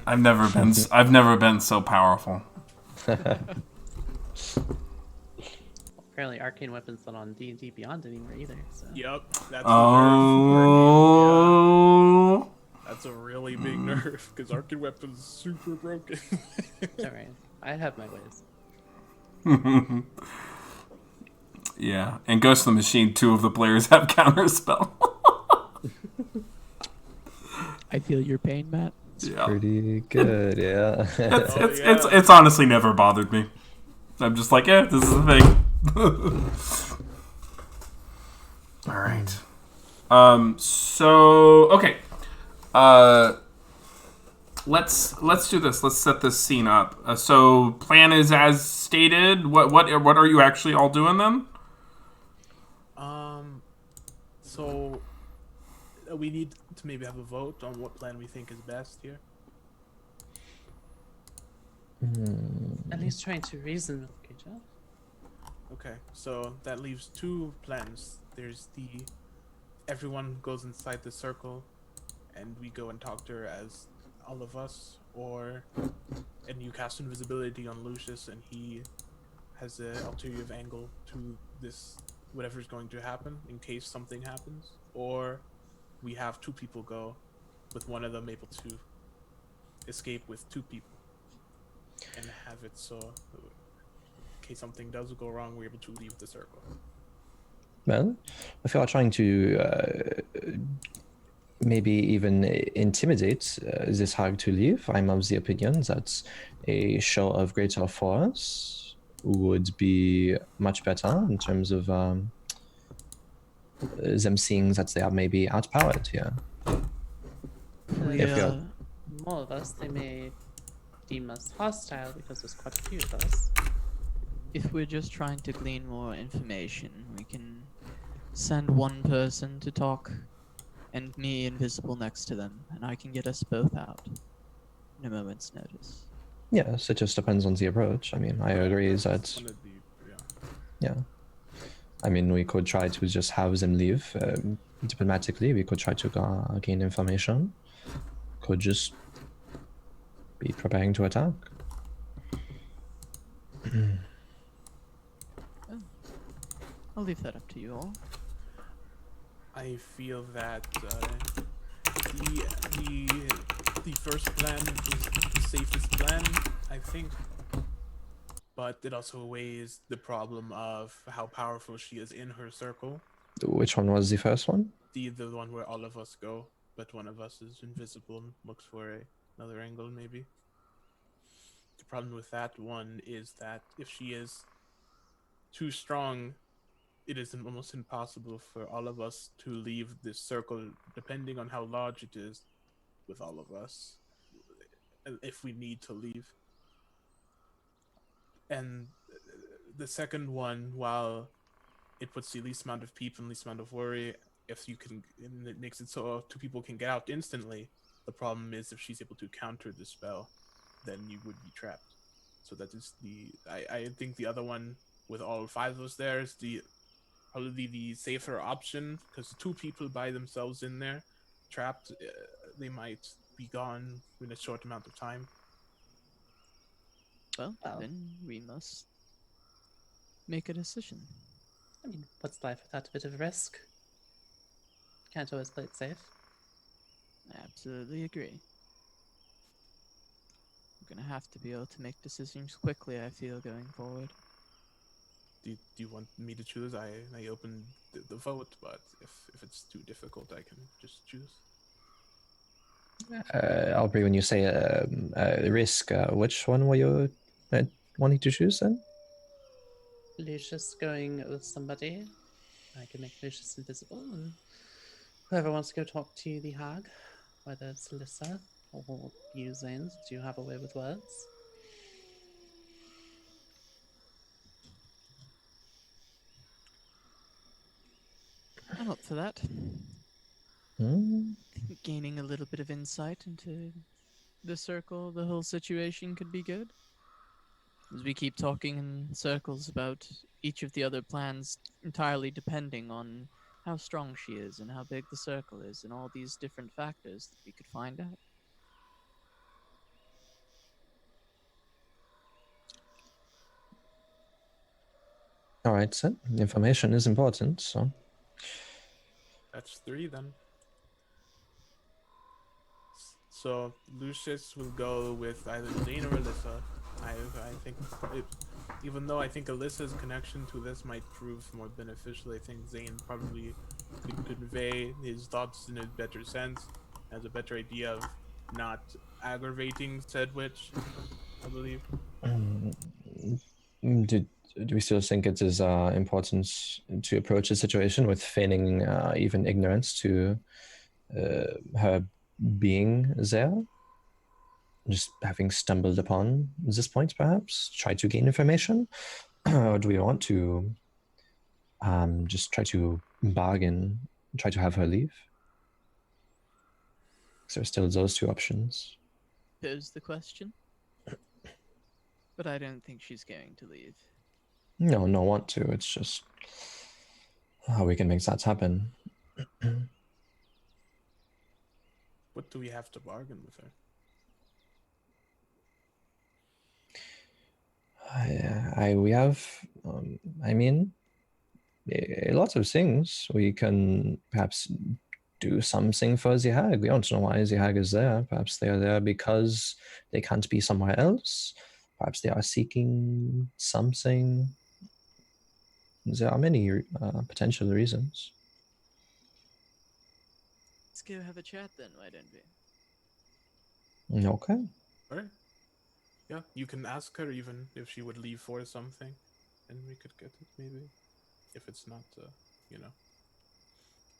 I've never been so powerful. Apparently, arcane weapons not on D&D Beyond anymore either. So. Yep. That's Oh. That's a really big nerf because arcane weapons is super broken. It's alright. I have my ways. Yeah, and Ghost of the Machine, 2 of the players have counterspell. I feel your pain, Matt. Yeah. Pretty good, yeah. It's honestly never bothered me. I'm just like, this is a thing. All right. So okay. Let's do this. Let's set this scene up. So plan is as stated. What are you actually all doing then? So we need to maybe have a vote on what plan we think is best here. At least trying to reason with Keja. Okay, so that leaves 2 plans. There's everyone goes inside the circle, and we go and talk to her as all of us, and you cast invisibility on Lucius, and he has an ulterior angle to this whatever's going to happen in case something happens, or we have 2 people go, with one of them able to escape with 2 people, and have it so in case something does go wrong, we're able to leave the circle. Well, if you are trying to maybe even intimidate this hag to leave, I'm of the opinion that a show of greater force would be much better in terms of them seeing that they are maybe outpowered here. If you're- More of us, they may deem us hostile because there's quite a few of us. If we're just trying to glean more information, we can send one person to talk, and me invisible next to them, and I can get us both out in a moment's notice. Yes, it just depends on the approach. I mean, I agree that, One of the, yeah. I mean, we could try to just have them leave diplomatically. We could try to gain information. Could just be preparing to attack. I'll leave that up to you all. I feel that the first plan is the safest plan, I think. But it also weighs the problem of how powerful she is in her circle. Which one was the first one? The one where all of us go, but one of us is invisible and looks for another angle, maybe. The problem with that one is that if she is too strong, it is almost impossible for all of us to leave this circle, depending on how large it is, with all of us, if we need to leave. And the second one, while it puts the least amount of people and least amount of worry, if you can, and it makes it so 2 people can get out instantly. The problem is if she's able to counter the spell, then you would be trapped. So that is I think the other one with all 5 of us there is probably the safer option, because 2 people by themselves in there, trapped, they might be gone in a short amount of time. Well, Well. then we must make a decision. I mean, what's life without a bit of risk? Can't always play it safe. I absolutely agree. We're gonna have to be able to make decisions quickly, I feel, going forward. Do you want me to choose? I opened the vote, but if it's too difficult, I can just choose. Aubrey, when you say risk, which one were you wanting to choose then? Lucius going with somebody. I can make Lucius invisible, and whoever wants to go talk to the hag, whether it's Alyssa or you, Zane, do you have a way with words? I'm up for that. Hmm? I think gaining a little bit of insight into the circle, the whole situation could be good. As we keep talking in circles about each of the other plans, entirely depending on how strong she is and how big the circle is and all these different factors that we could find out. All right, so information is important, so... That's 3 then. So Lucius will go with either Zane or Alyssa. I think, even though I think Alyssa's connection to this might prove more beneficial, I think Zane probably could convey his thoughts in a better sense, has a better idea of not aggravating said witch, I believe. Do we still think it is important to approach the situation with feigning even ignorance to her being there? Just having stumbled upon this point, perhaps? Try to gain information? Or do we want to just try to bargain, try to have her leave? There are still those 2 options. There's the question. But I don't think she's going to leave. No, want to. It's just how we can make that happen. What do we have to bargain with her? We have, I mean, a lot of things. We can perhaps do something for the hag. We don't know why the hag is there. Perhaps they are there because they can't be somewhere else. Perhaps they are seeking something. There are many potential reasons. Let's go have a chat then, why don't we? Okay. All right. Yeah, you can ask her even if she would leave for something, and we could get it maybe, if it's not,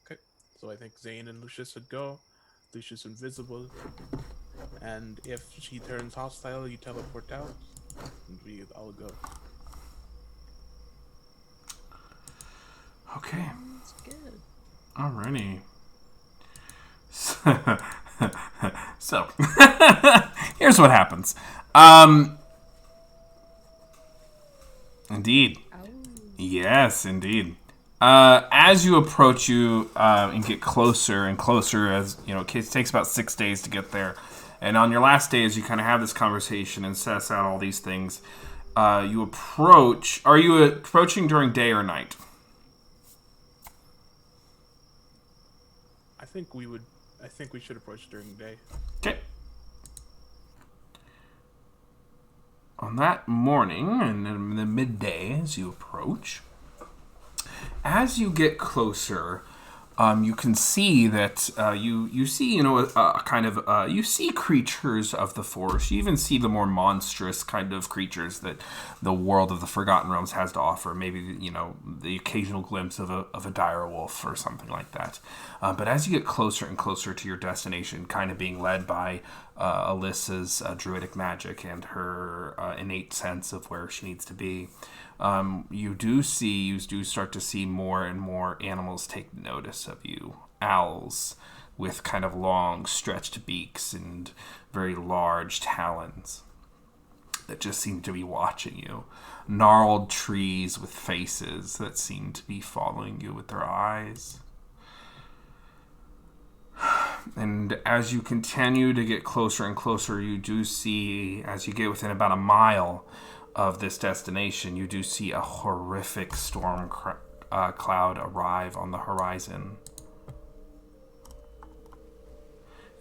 Okay, so I think Zane and Lucius would go. Lucius invisible, and if she turns hostile, you teleport out, and we all go. Okay. That's good. Alrighty. So, here's what happens. Indeed. Yes, indeed. As you approach and get closer and closer, as you know, it takes about 6 days to get there. And on your last day, as you kind of have this conversation and suss out all these things, you approach. Are you approaching during day or night? I think we should approach during the day. Okay. On that morning, and in the midday, as you approach, as you get closer, you can see that you see you see creatures of the forest. You even see the more monstrous kind of creatures that the world of the Forgotten Realms has to offer. Maybe the occasional glimpse of a dire wolf or something like that. But as you get closer and closer to your destination, kind of being led by Alyssa's druidic magic and her innate sense of where she needs to be, you do start to see more and more animals take notice of you. Owls with kind of long stretched beaks and very large talons. that just seem to be watching you. Gnarled trees with faces that seem to be following you with their eyes. And as you continue to get closer and closer, you do see, as you get within about a mile of this destination, you do see a horrific storm cloud arrive on the horizon.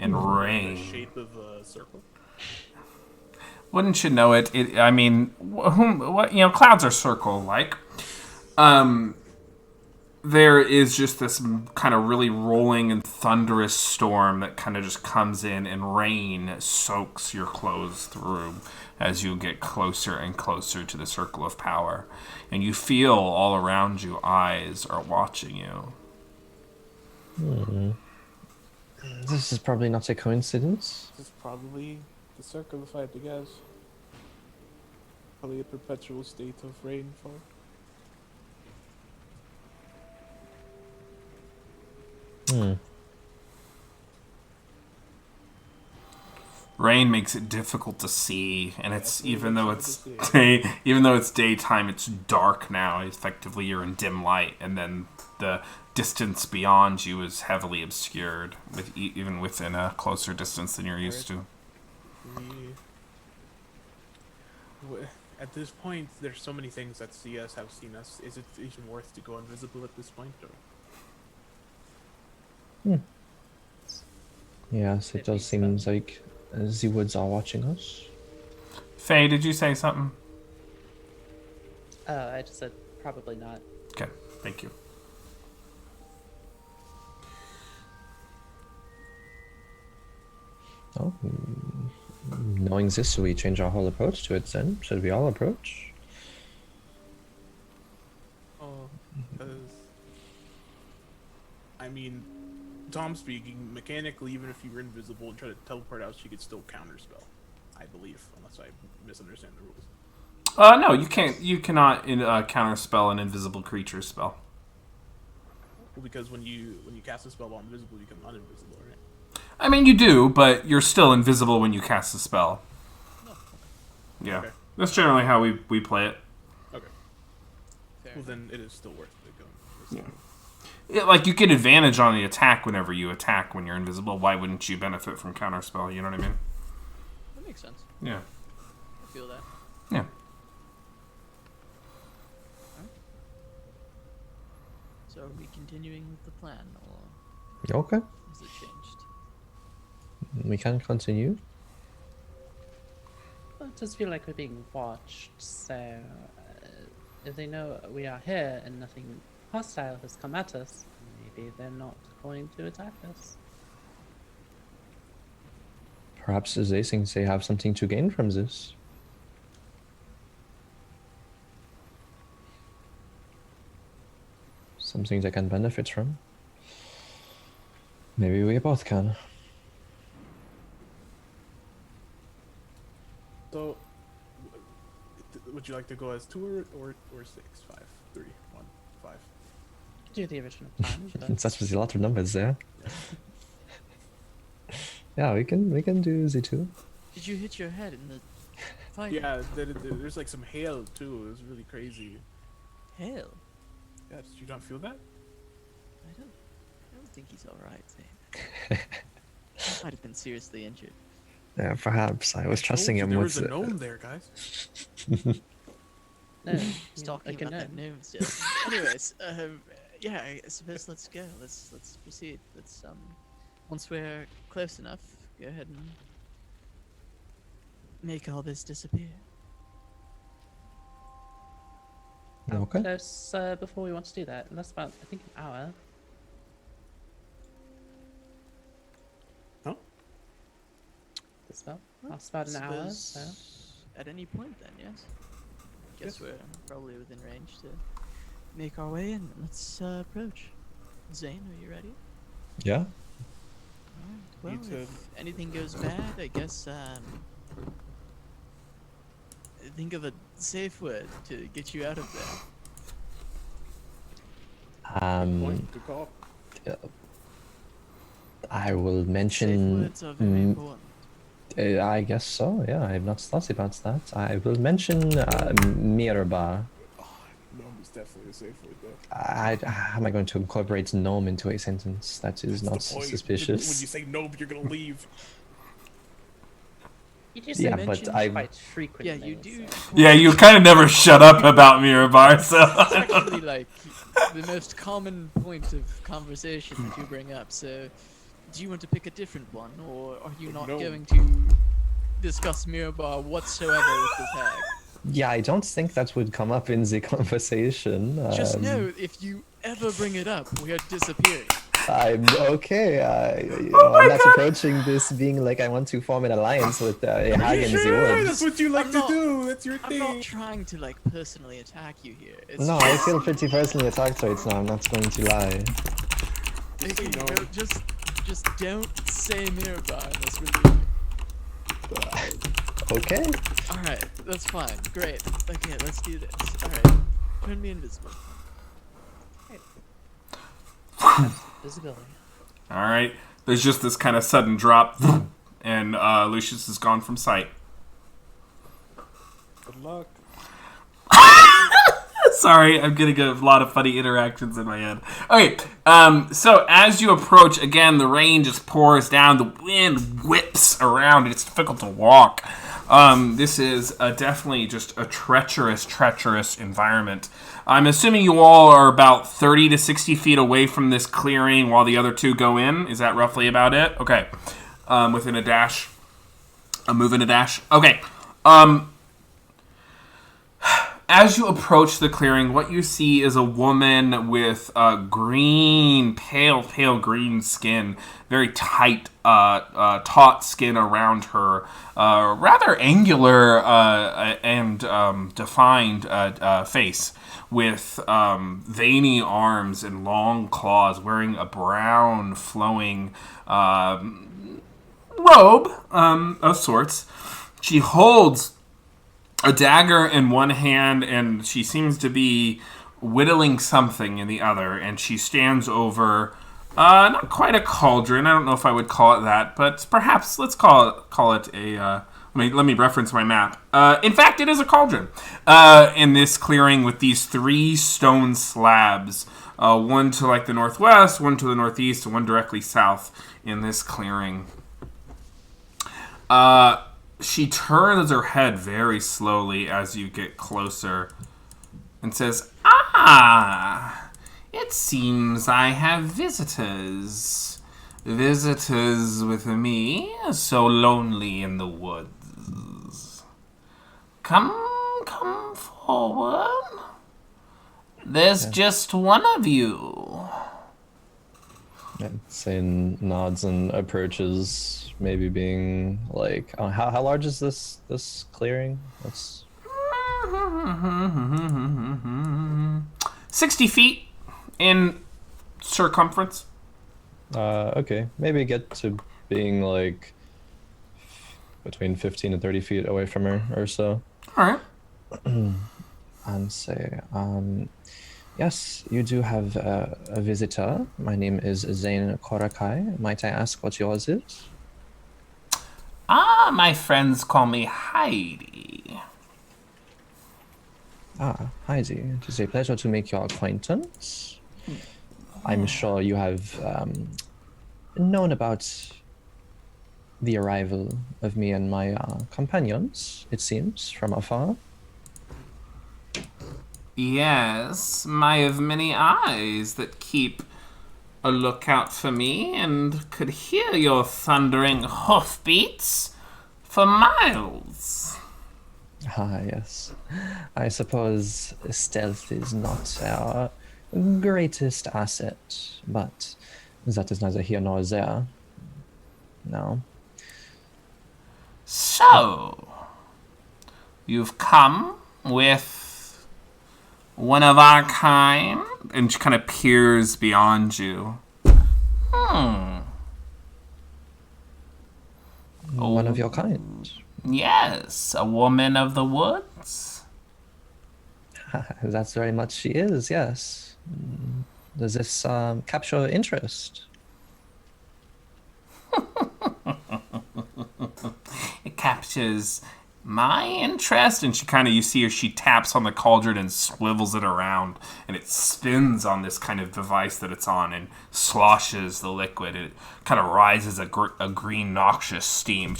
And rain. The shape of a circle. Wouldn't you know it? I mean, clouds are circle-like. There is just this kind of really rolling and thunderous storm that kind of just comes in, and rain soaks your clothes through as you get closer and closer to the circle of power. And you feel all around you, eyes are watching you. This is probably not a coincidence. This is probably the circle, if I had to guess. Probably a perpetual state of rainfall. Rain makes it difficult to see, and it's even though it's daytime, it's dark now. Effectively, you're in dim light, and then the distance beyond you is heavily obscured, with even within a closer distance than you're used to. At this point, there's so many things that see us, have seen us. Is it even worth to go invisible at this point? Or? Yes, it does seem like the woods are watching us. Faye, did you say something? I just said probably not. Okay, thank you. Oh, knowing this, we change our whole approach to it then. Should we all approach? I mean, Tom speaking, mechanically, even if you were invisible and try to teleport out, she could still counterspell, I believe, unless I misunderstand the rules. No, you can't. You cannot counterspell an invisible creature spell. Well, because when you cast a spell while invisible, you become uninvisible, right? I mean, you do, but you're still invisible when you cast a spell. Yeah, Okay. that's generally how we play it. Okay. Well, then it is still worth it going. Yeah, like, you get advantage on the attack whenever you attack when you're invisible. Why wouldn't you benefit from counterspell? You know what I mean? That makes sense. Yeah. I feel that. Yeah. So are we continuing with the plan, or Okay, has it changed? we can continue. Well, it does feel like we're being watched, so if they know we are here and nothing hostile has come at us, maybe they're not going to attack us. Perhaps they think they have something to gain from this. Something they can benefit from. Maybe we both can. So, would you like to go as 2 or 6? 5, 3, 1, 5. Do the original plan, but That's with a lot of numbers there. Yeah, we can do the 2. Did you hit your head in the fight? Yeah, there's like some hail too. It was really crazy. Hell, Yeah, did you not feel that? I don't think he's all right. Zane. Might have been seriously injured. Yeah, perhaps I was trusting Told him you there with was a gnome there, guys. no, He's talking like a about that gnome. gnome still. Anyways, yeah, I suppose let's go. Let's proceed. Let's once we're close enough, go ahead and make all this disappear. How Okay. close before we want to do that? That's about, I think, an hour. Huh? The spell lasts about an hour. So. At any point, then, yes. Guess we're probably within range to make our way in. Let's approach. Zane, are you ready? Yeah. Well, Need to- if anything goes bad, I guess think of a safe word to get you out of there. Point to call. I will Safe mention. words are very important. I guess so. Yeah, I have not thought about that. I will mention Mirba. Gnome is definitely a safe word there. How am I going to incorporate gnome into a sentence? That is not The point. suspicious. When you say no, you're gonna leave. You just Yeah, but mentioned I- quite frequently. Yeah, you do. Yeah, you kind of never shut up about Mirabar, so. It's actually like the most common point of conversation that you bring up. So, do you want to pick a different one, or are you not No. going to discuss Mirabar whatsoever with this hag? Yeah, I don't think that would come up in the conversation. Just know if you ever bring it up, we are disappearing. I'm okay. I'm not approaching this being like I want to form an alliance with a hag in the Sure, that's woods. what you like I'm to not- do. That's your I'm not thing. trying to like personally attack you here. It's No, I feel pretty personally attacked right now. I'm not going to lie. Just say okay, no. no, just don't say Mirabar in this review. Okay. Alright, that's fine. Great. Okay, let's do this. Alright. Turn me invisible. Visibility. All right. There's just this kind of sudden drop, and Lucius is gone from sight. Good luck. Sorry, I'm getting a lot of funny interactions in my head. Okay, so as you approach, again, the rain just pours down, the wind whips around, it's difficult to walk. This is definitely just a treacherous environment. I'm assuming you all are about 30 to 60 feet away from this clearing while the other two go in. Is that roughly about it? Okay. Within a dash. A move and a dash. Okay. As you approach the clearing, what you see is a woman with green, pale green skin, very tight, taut skin around her, rather angular and defined face, with veiny arms and long claws, wearing a brown, flowing robe of sorts. She holds a dagger in one hand, and she seems to be whittling something in the other, and she stands over not quite a cauldron. I don't know if I would call it that, but perhaps let's call it a let me reference my map. In fact, it is a cauldron in this clearing with these 3 stone slabs, one to like the northwest, one to the northeast, and one directly south in this clearing. She turns her head very slowly as you get closer and says, "Ah, it seems I have visitors. Visitors with me, so lonely in the woods. Come forward. There's just one of you." Sane nods and approaches, maybe being like, how large is this clearing? That's 60 feet in circumference. okay. Maybe get to being like between 15 and 30 feet away from her or so. All right. And say, yes, you do have a visitor. My name is Zane Korakai. Might I ask what yours is? My friends call me Heidi. Ah, Heidi, it is a pleasure to make your acquaintance. I'm sure you have known about the arrival of me and my companions, it seems, from afar. Yes, I have many eyes that keep a lookout for me and could hear your thundering hoofbeats for miles. Ah, yes. I suppose stealth is not our greatest asset, but that is neither here nor there. No. So, you've come with one of our kind? And she kind of peers beyond you. One of your kind. Yes, a woman of the woods. That's very much she is, yes. Does this capture interest? captures my interest. And she kind of, you see her, she taps on the cauldron and swivels it around, and it spins on this kind of device that it's on and sloshes the liquid. It kind of rises a green noxious steam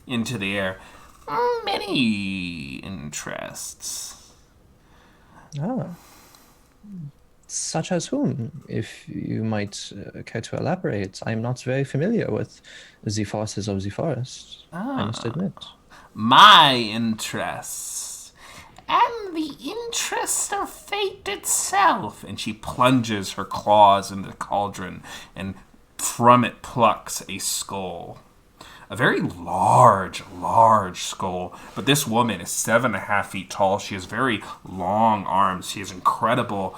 into the air. Many interests. Ah. Such as whom, if you might care to elaborate? I'm not very familiar with the forces of the forest, I must admit. My interests. And the interest of fate itself. And she plunges her claws into the cauldron, and from it plucks a skull. A very large skull. But this woman is 7.5 feet tall. She has very long arms. She has incredible...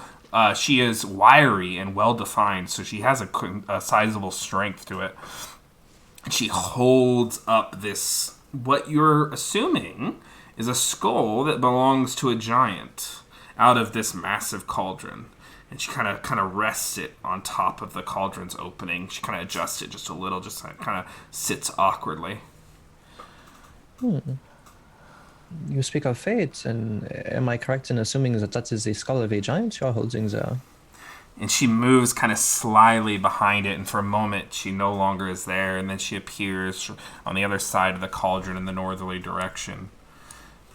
she is wiry and well-defined, so she has a sizable strength to it. She holds up this, what you're assuming is a skull that belongs to a giant out of this massive cauldron. And she kind of rests it on top of the cauldron's opening. She kind of adjusts it just a little, just kind of sits awkwardly. You speak of fate, and am I correct in assuming that that is the skull of a giant you're holding there? And she moves kind of slyly behind it, and for a moment she no longer is there, and then she appears on the other side of the cauldron in the northerly direction.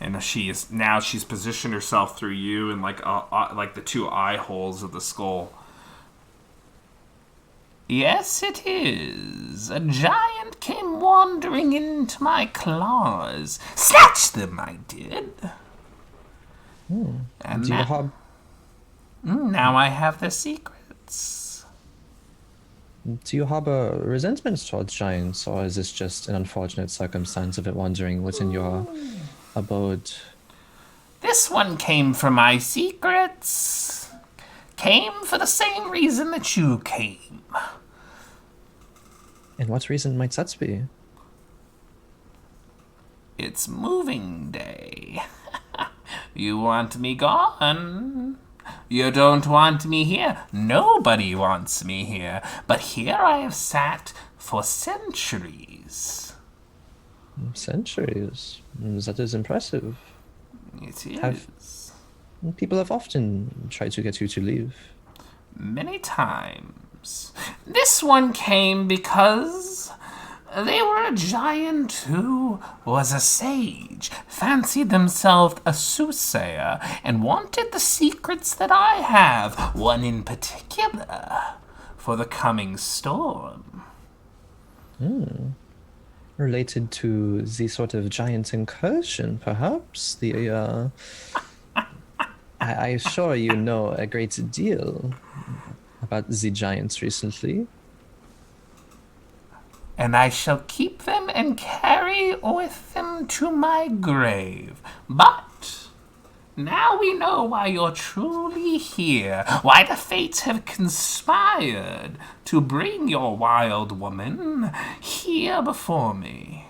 And she's positioned herself through you and like the two eye holes of the skull. Yes, it is. A giant came wandering into my claws. Snatched them, I did. And now I have the secrets. Do you harbor resentment towards giants, or is this just an unfortunate circumstance of it wandering within your abode? This one came for my secrets. Came for the same reason that you came. And what reason might that be? It's moving day. You want me gone. You don't want me here. Nobody wants me here. But here I have sat for centuries. Centuries? That is impressive. It is. People have often tried to get you to leave. Many times. This one came because they were a giant who was a sage, fancied themselves a soothsayer, and wanted the secrets that I have, one in particular, for the coming storm. Related to the sort of giant incursion, perhaps? I assure you know a great deal about the giants recently. And I shall keep them and carry with them to my grave. But now we know why you're truly here, why the fates have conspired to bring your wild woman here before me.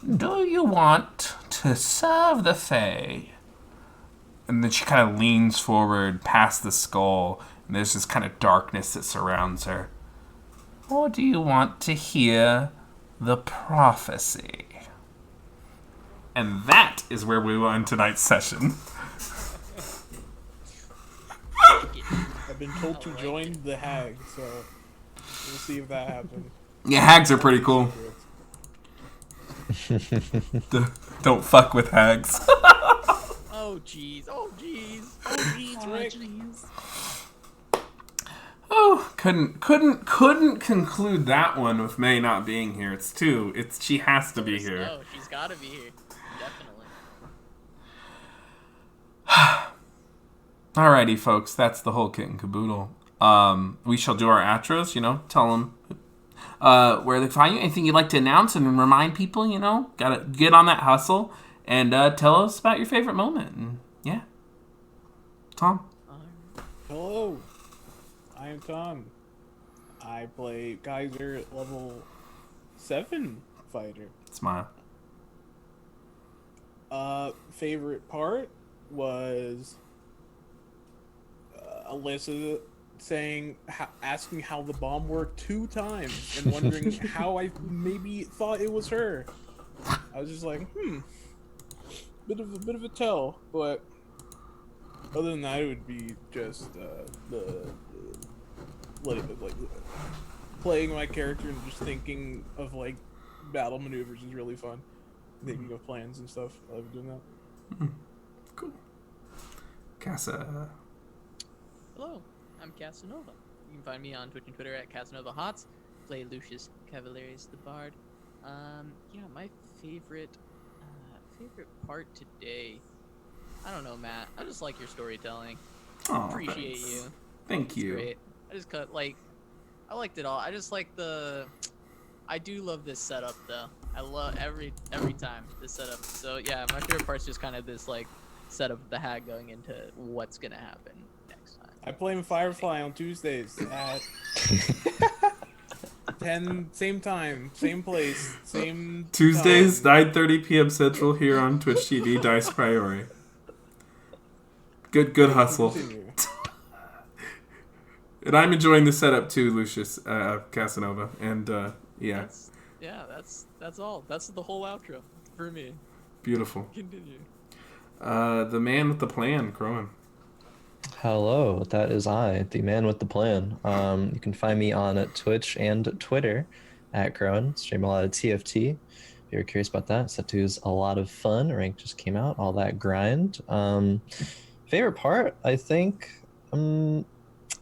Do you want to serve the Fae? And then she kind of leans forward past the skull, and there's this kind of darkness that surrounds her. Or do you want to hear the prophecy? And that is where we will end tonight's session. I've been told to join the hag, so we'll see if that happens. Yeah, hags are pretty cool. Don't fuck with hags. Oh jeez, oh jeez, oh jeez, Rick. Oh, couldn't conclude that one with May not being here. She has to be here. No, she's gotta be here. Definitely. Alrighty, folks, that's the whole kit and caboodle. We shall do our outros, tell them where they find you. Anything you'd like to announce and remind people, gotta get on that hustle and tell us about your favorite moment. And, yeah. Tom? Hello, I am Tom. I play Geyser level 7 fighter. Smile. Favorite part was Alyssa asking how the bomb worked 2 times and wondering how I maybe thought it was her. I was just like, bit of a tell, but other than that, it would be just like playing my character and just thinking of like battle maneuvers is really fun. Thinking of plans and stuff. I love doing that. Cool. Casa. Hello, I'm Casanova. You can find me on Twitch and Twitter at Casanova Hots. Play Lucius Cavalierius the Bard. My favorite part today. I don't know, Matt. I just like your storytelling. Oh, Appreciate thanks. you. Thank It's you. great. I liked it all. I just like I do love this setup though. I love every time this setup. So yeah, my favorite part's just kind of this like setup of the hag going into what's gonna happen next time. I play in Firefly on Tuesdays at 10, same time, same place, same Tuesdays, time. 9:30 p.m. Central here on Twitch TV. Dice Priori. Good hustle. Continue. And I'm enjoying the setup too, Lucius Casanova. And yeah, That's all. That's the whole outro for me. beautiful. Continue. The man with the plan, Crowan. Hello, that is I, the man with the plan. You can find me on Twitch and Twitter at Crowan. Stream a lot of TFT. If you're curious about that, Set2's a lot of fun. Rank just came out, all that grind. Favorite part, I think,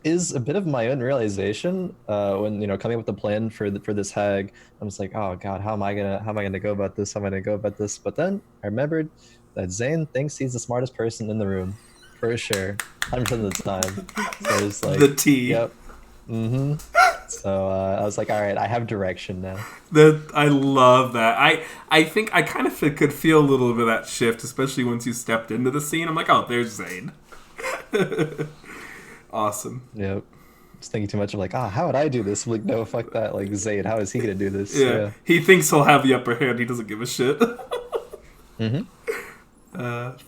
is a bit of my own realization when coming up with a plan for this hag. I'm just like, oh god, how am I gonna go about this? How am I gonna go about this? But then I remembered that Zane thinks he's the smartest person in the room, for sure, 100% of the time. So it's like The T. Yep. So I was like, all right, I have direction now. I love that. I think I kind of could feel a little bit of that shift, especially once you stepped into the scene. I'm like, oh, there's Zane. Awesome. Yep. Just thinking too much of like, how would I do this? I'm like, no, fuck that. Like, Zayd, how is he gonna do this? Yeah. He thinks he'll have the upper hand. He doesn't give a shit.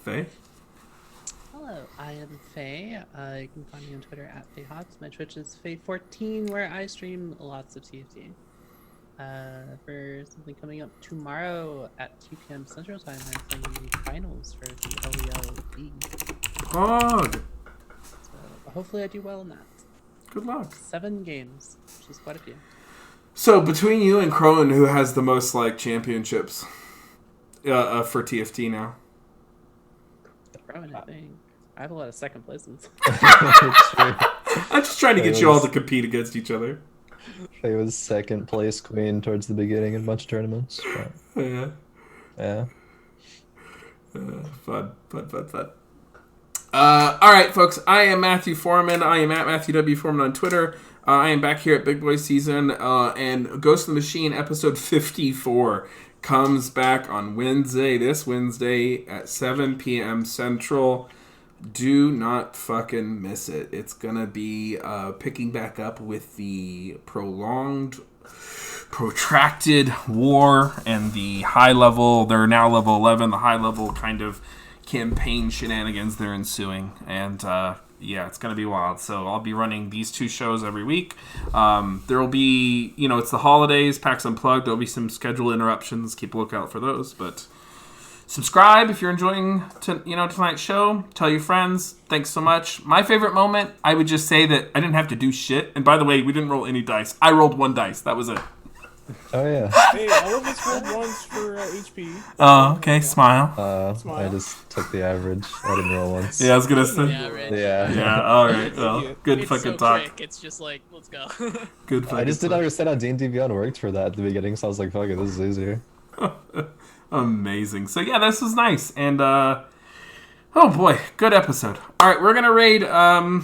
Faye? Hello, I am Faye. You can find me on Twitter at FayeHots. My Twitch is Faye14, where I stream lots of TFT. For something coming up tomorrow at 2 p.m. Central Time, I'm playing the finals for the LEL League. Hog. So hopefully I do well in that. Good luck. 7 games, which is quite a few. So between you and Crowan, who has the most championships for TFT now? Rowan, I think. I have a lot of second places. I'm just trying to get you all to compete against each other. Faye was second place queen towards the beginning in a bunch of tournaments. But, Yeah. Fun. All right, folks. I am Matthew Foreman. I am at Matthew W. Foreman on Twitter. I am back here at Big Boy Season, and Ghost of the Machine episode 54 comes back on this Wednesday at 7 p.m. Central. Do not fucking miss it. It's gonna be picking back up with the protracted war and the high level. They're now level 11. The high level kind of campaign shenanigans they're ensuing, and it's gonna be wild. So I'll be running these 2 shows every week. There will be, it's the holidays, PAX Unplugged. There'll be some schedule interruptions. Keep a lookout for those. But subscribe if you're enjoying tonight's show. Tell your friends. Thanks so much. My favorite moment, I would just say that I didn't have to do shit. And by the way, we didn't roll any dice. I rolled 1 dice. That was it. oh yeah. Hey, all of us rolled once for HP. Oh, okay. Smile. I just took the average. I didn't roll once. Yeah, I was gonna say. Yeah, right. Yeah. All right. Well, good It's fucking so talk. quick. It's just like, let's go. Good fucking I just didn't talk. understand how D&D Beyond worked for that at the beginning, so I was like, fuck it, this is easier. Amazing. So yeah, this was nice, and oh boy, good episode. All right, we're gonna raid. I'll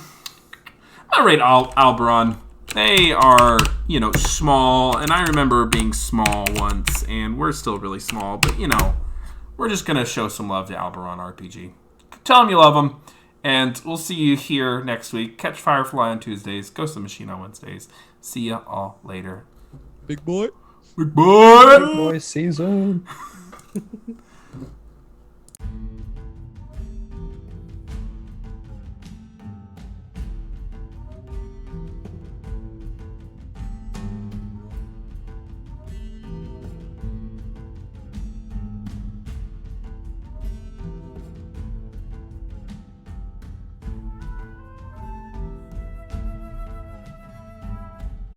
raid Alberon. They are, small, and I remember being small once, and we're still really small, but we're just gonna show some love to Alberon RPG. Tell them you love them, and we'll see you here next week. Catch Firefly on Tuesdays, Ghost of the Machine on Wednesdays. See ya all later. Big boy. Big boy. Boy season.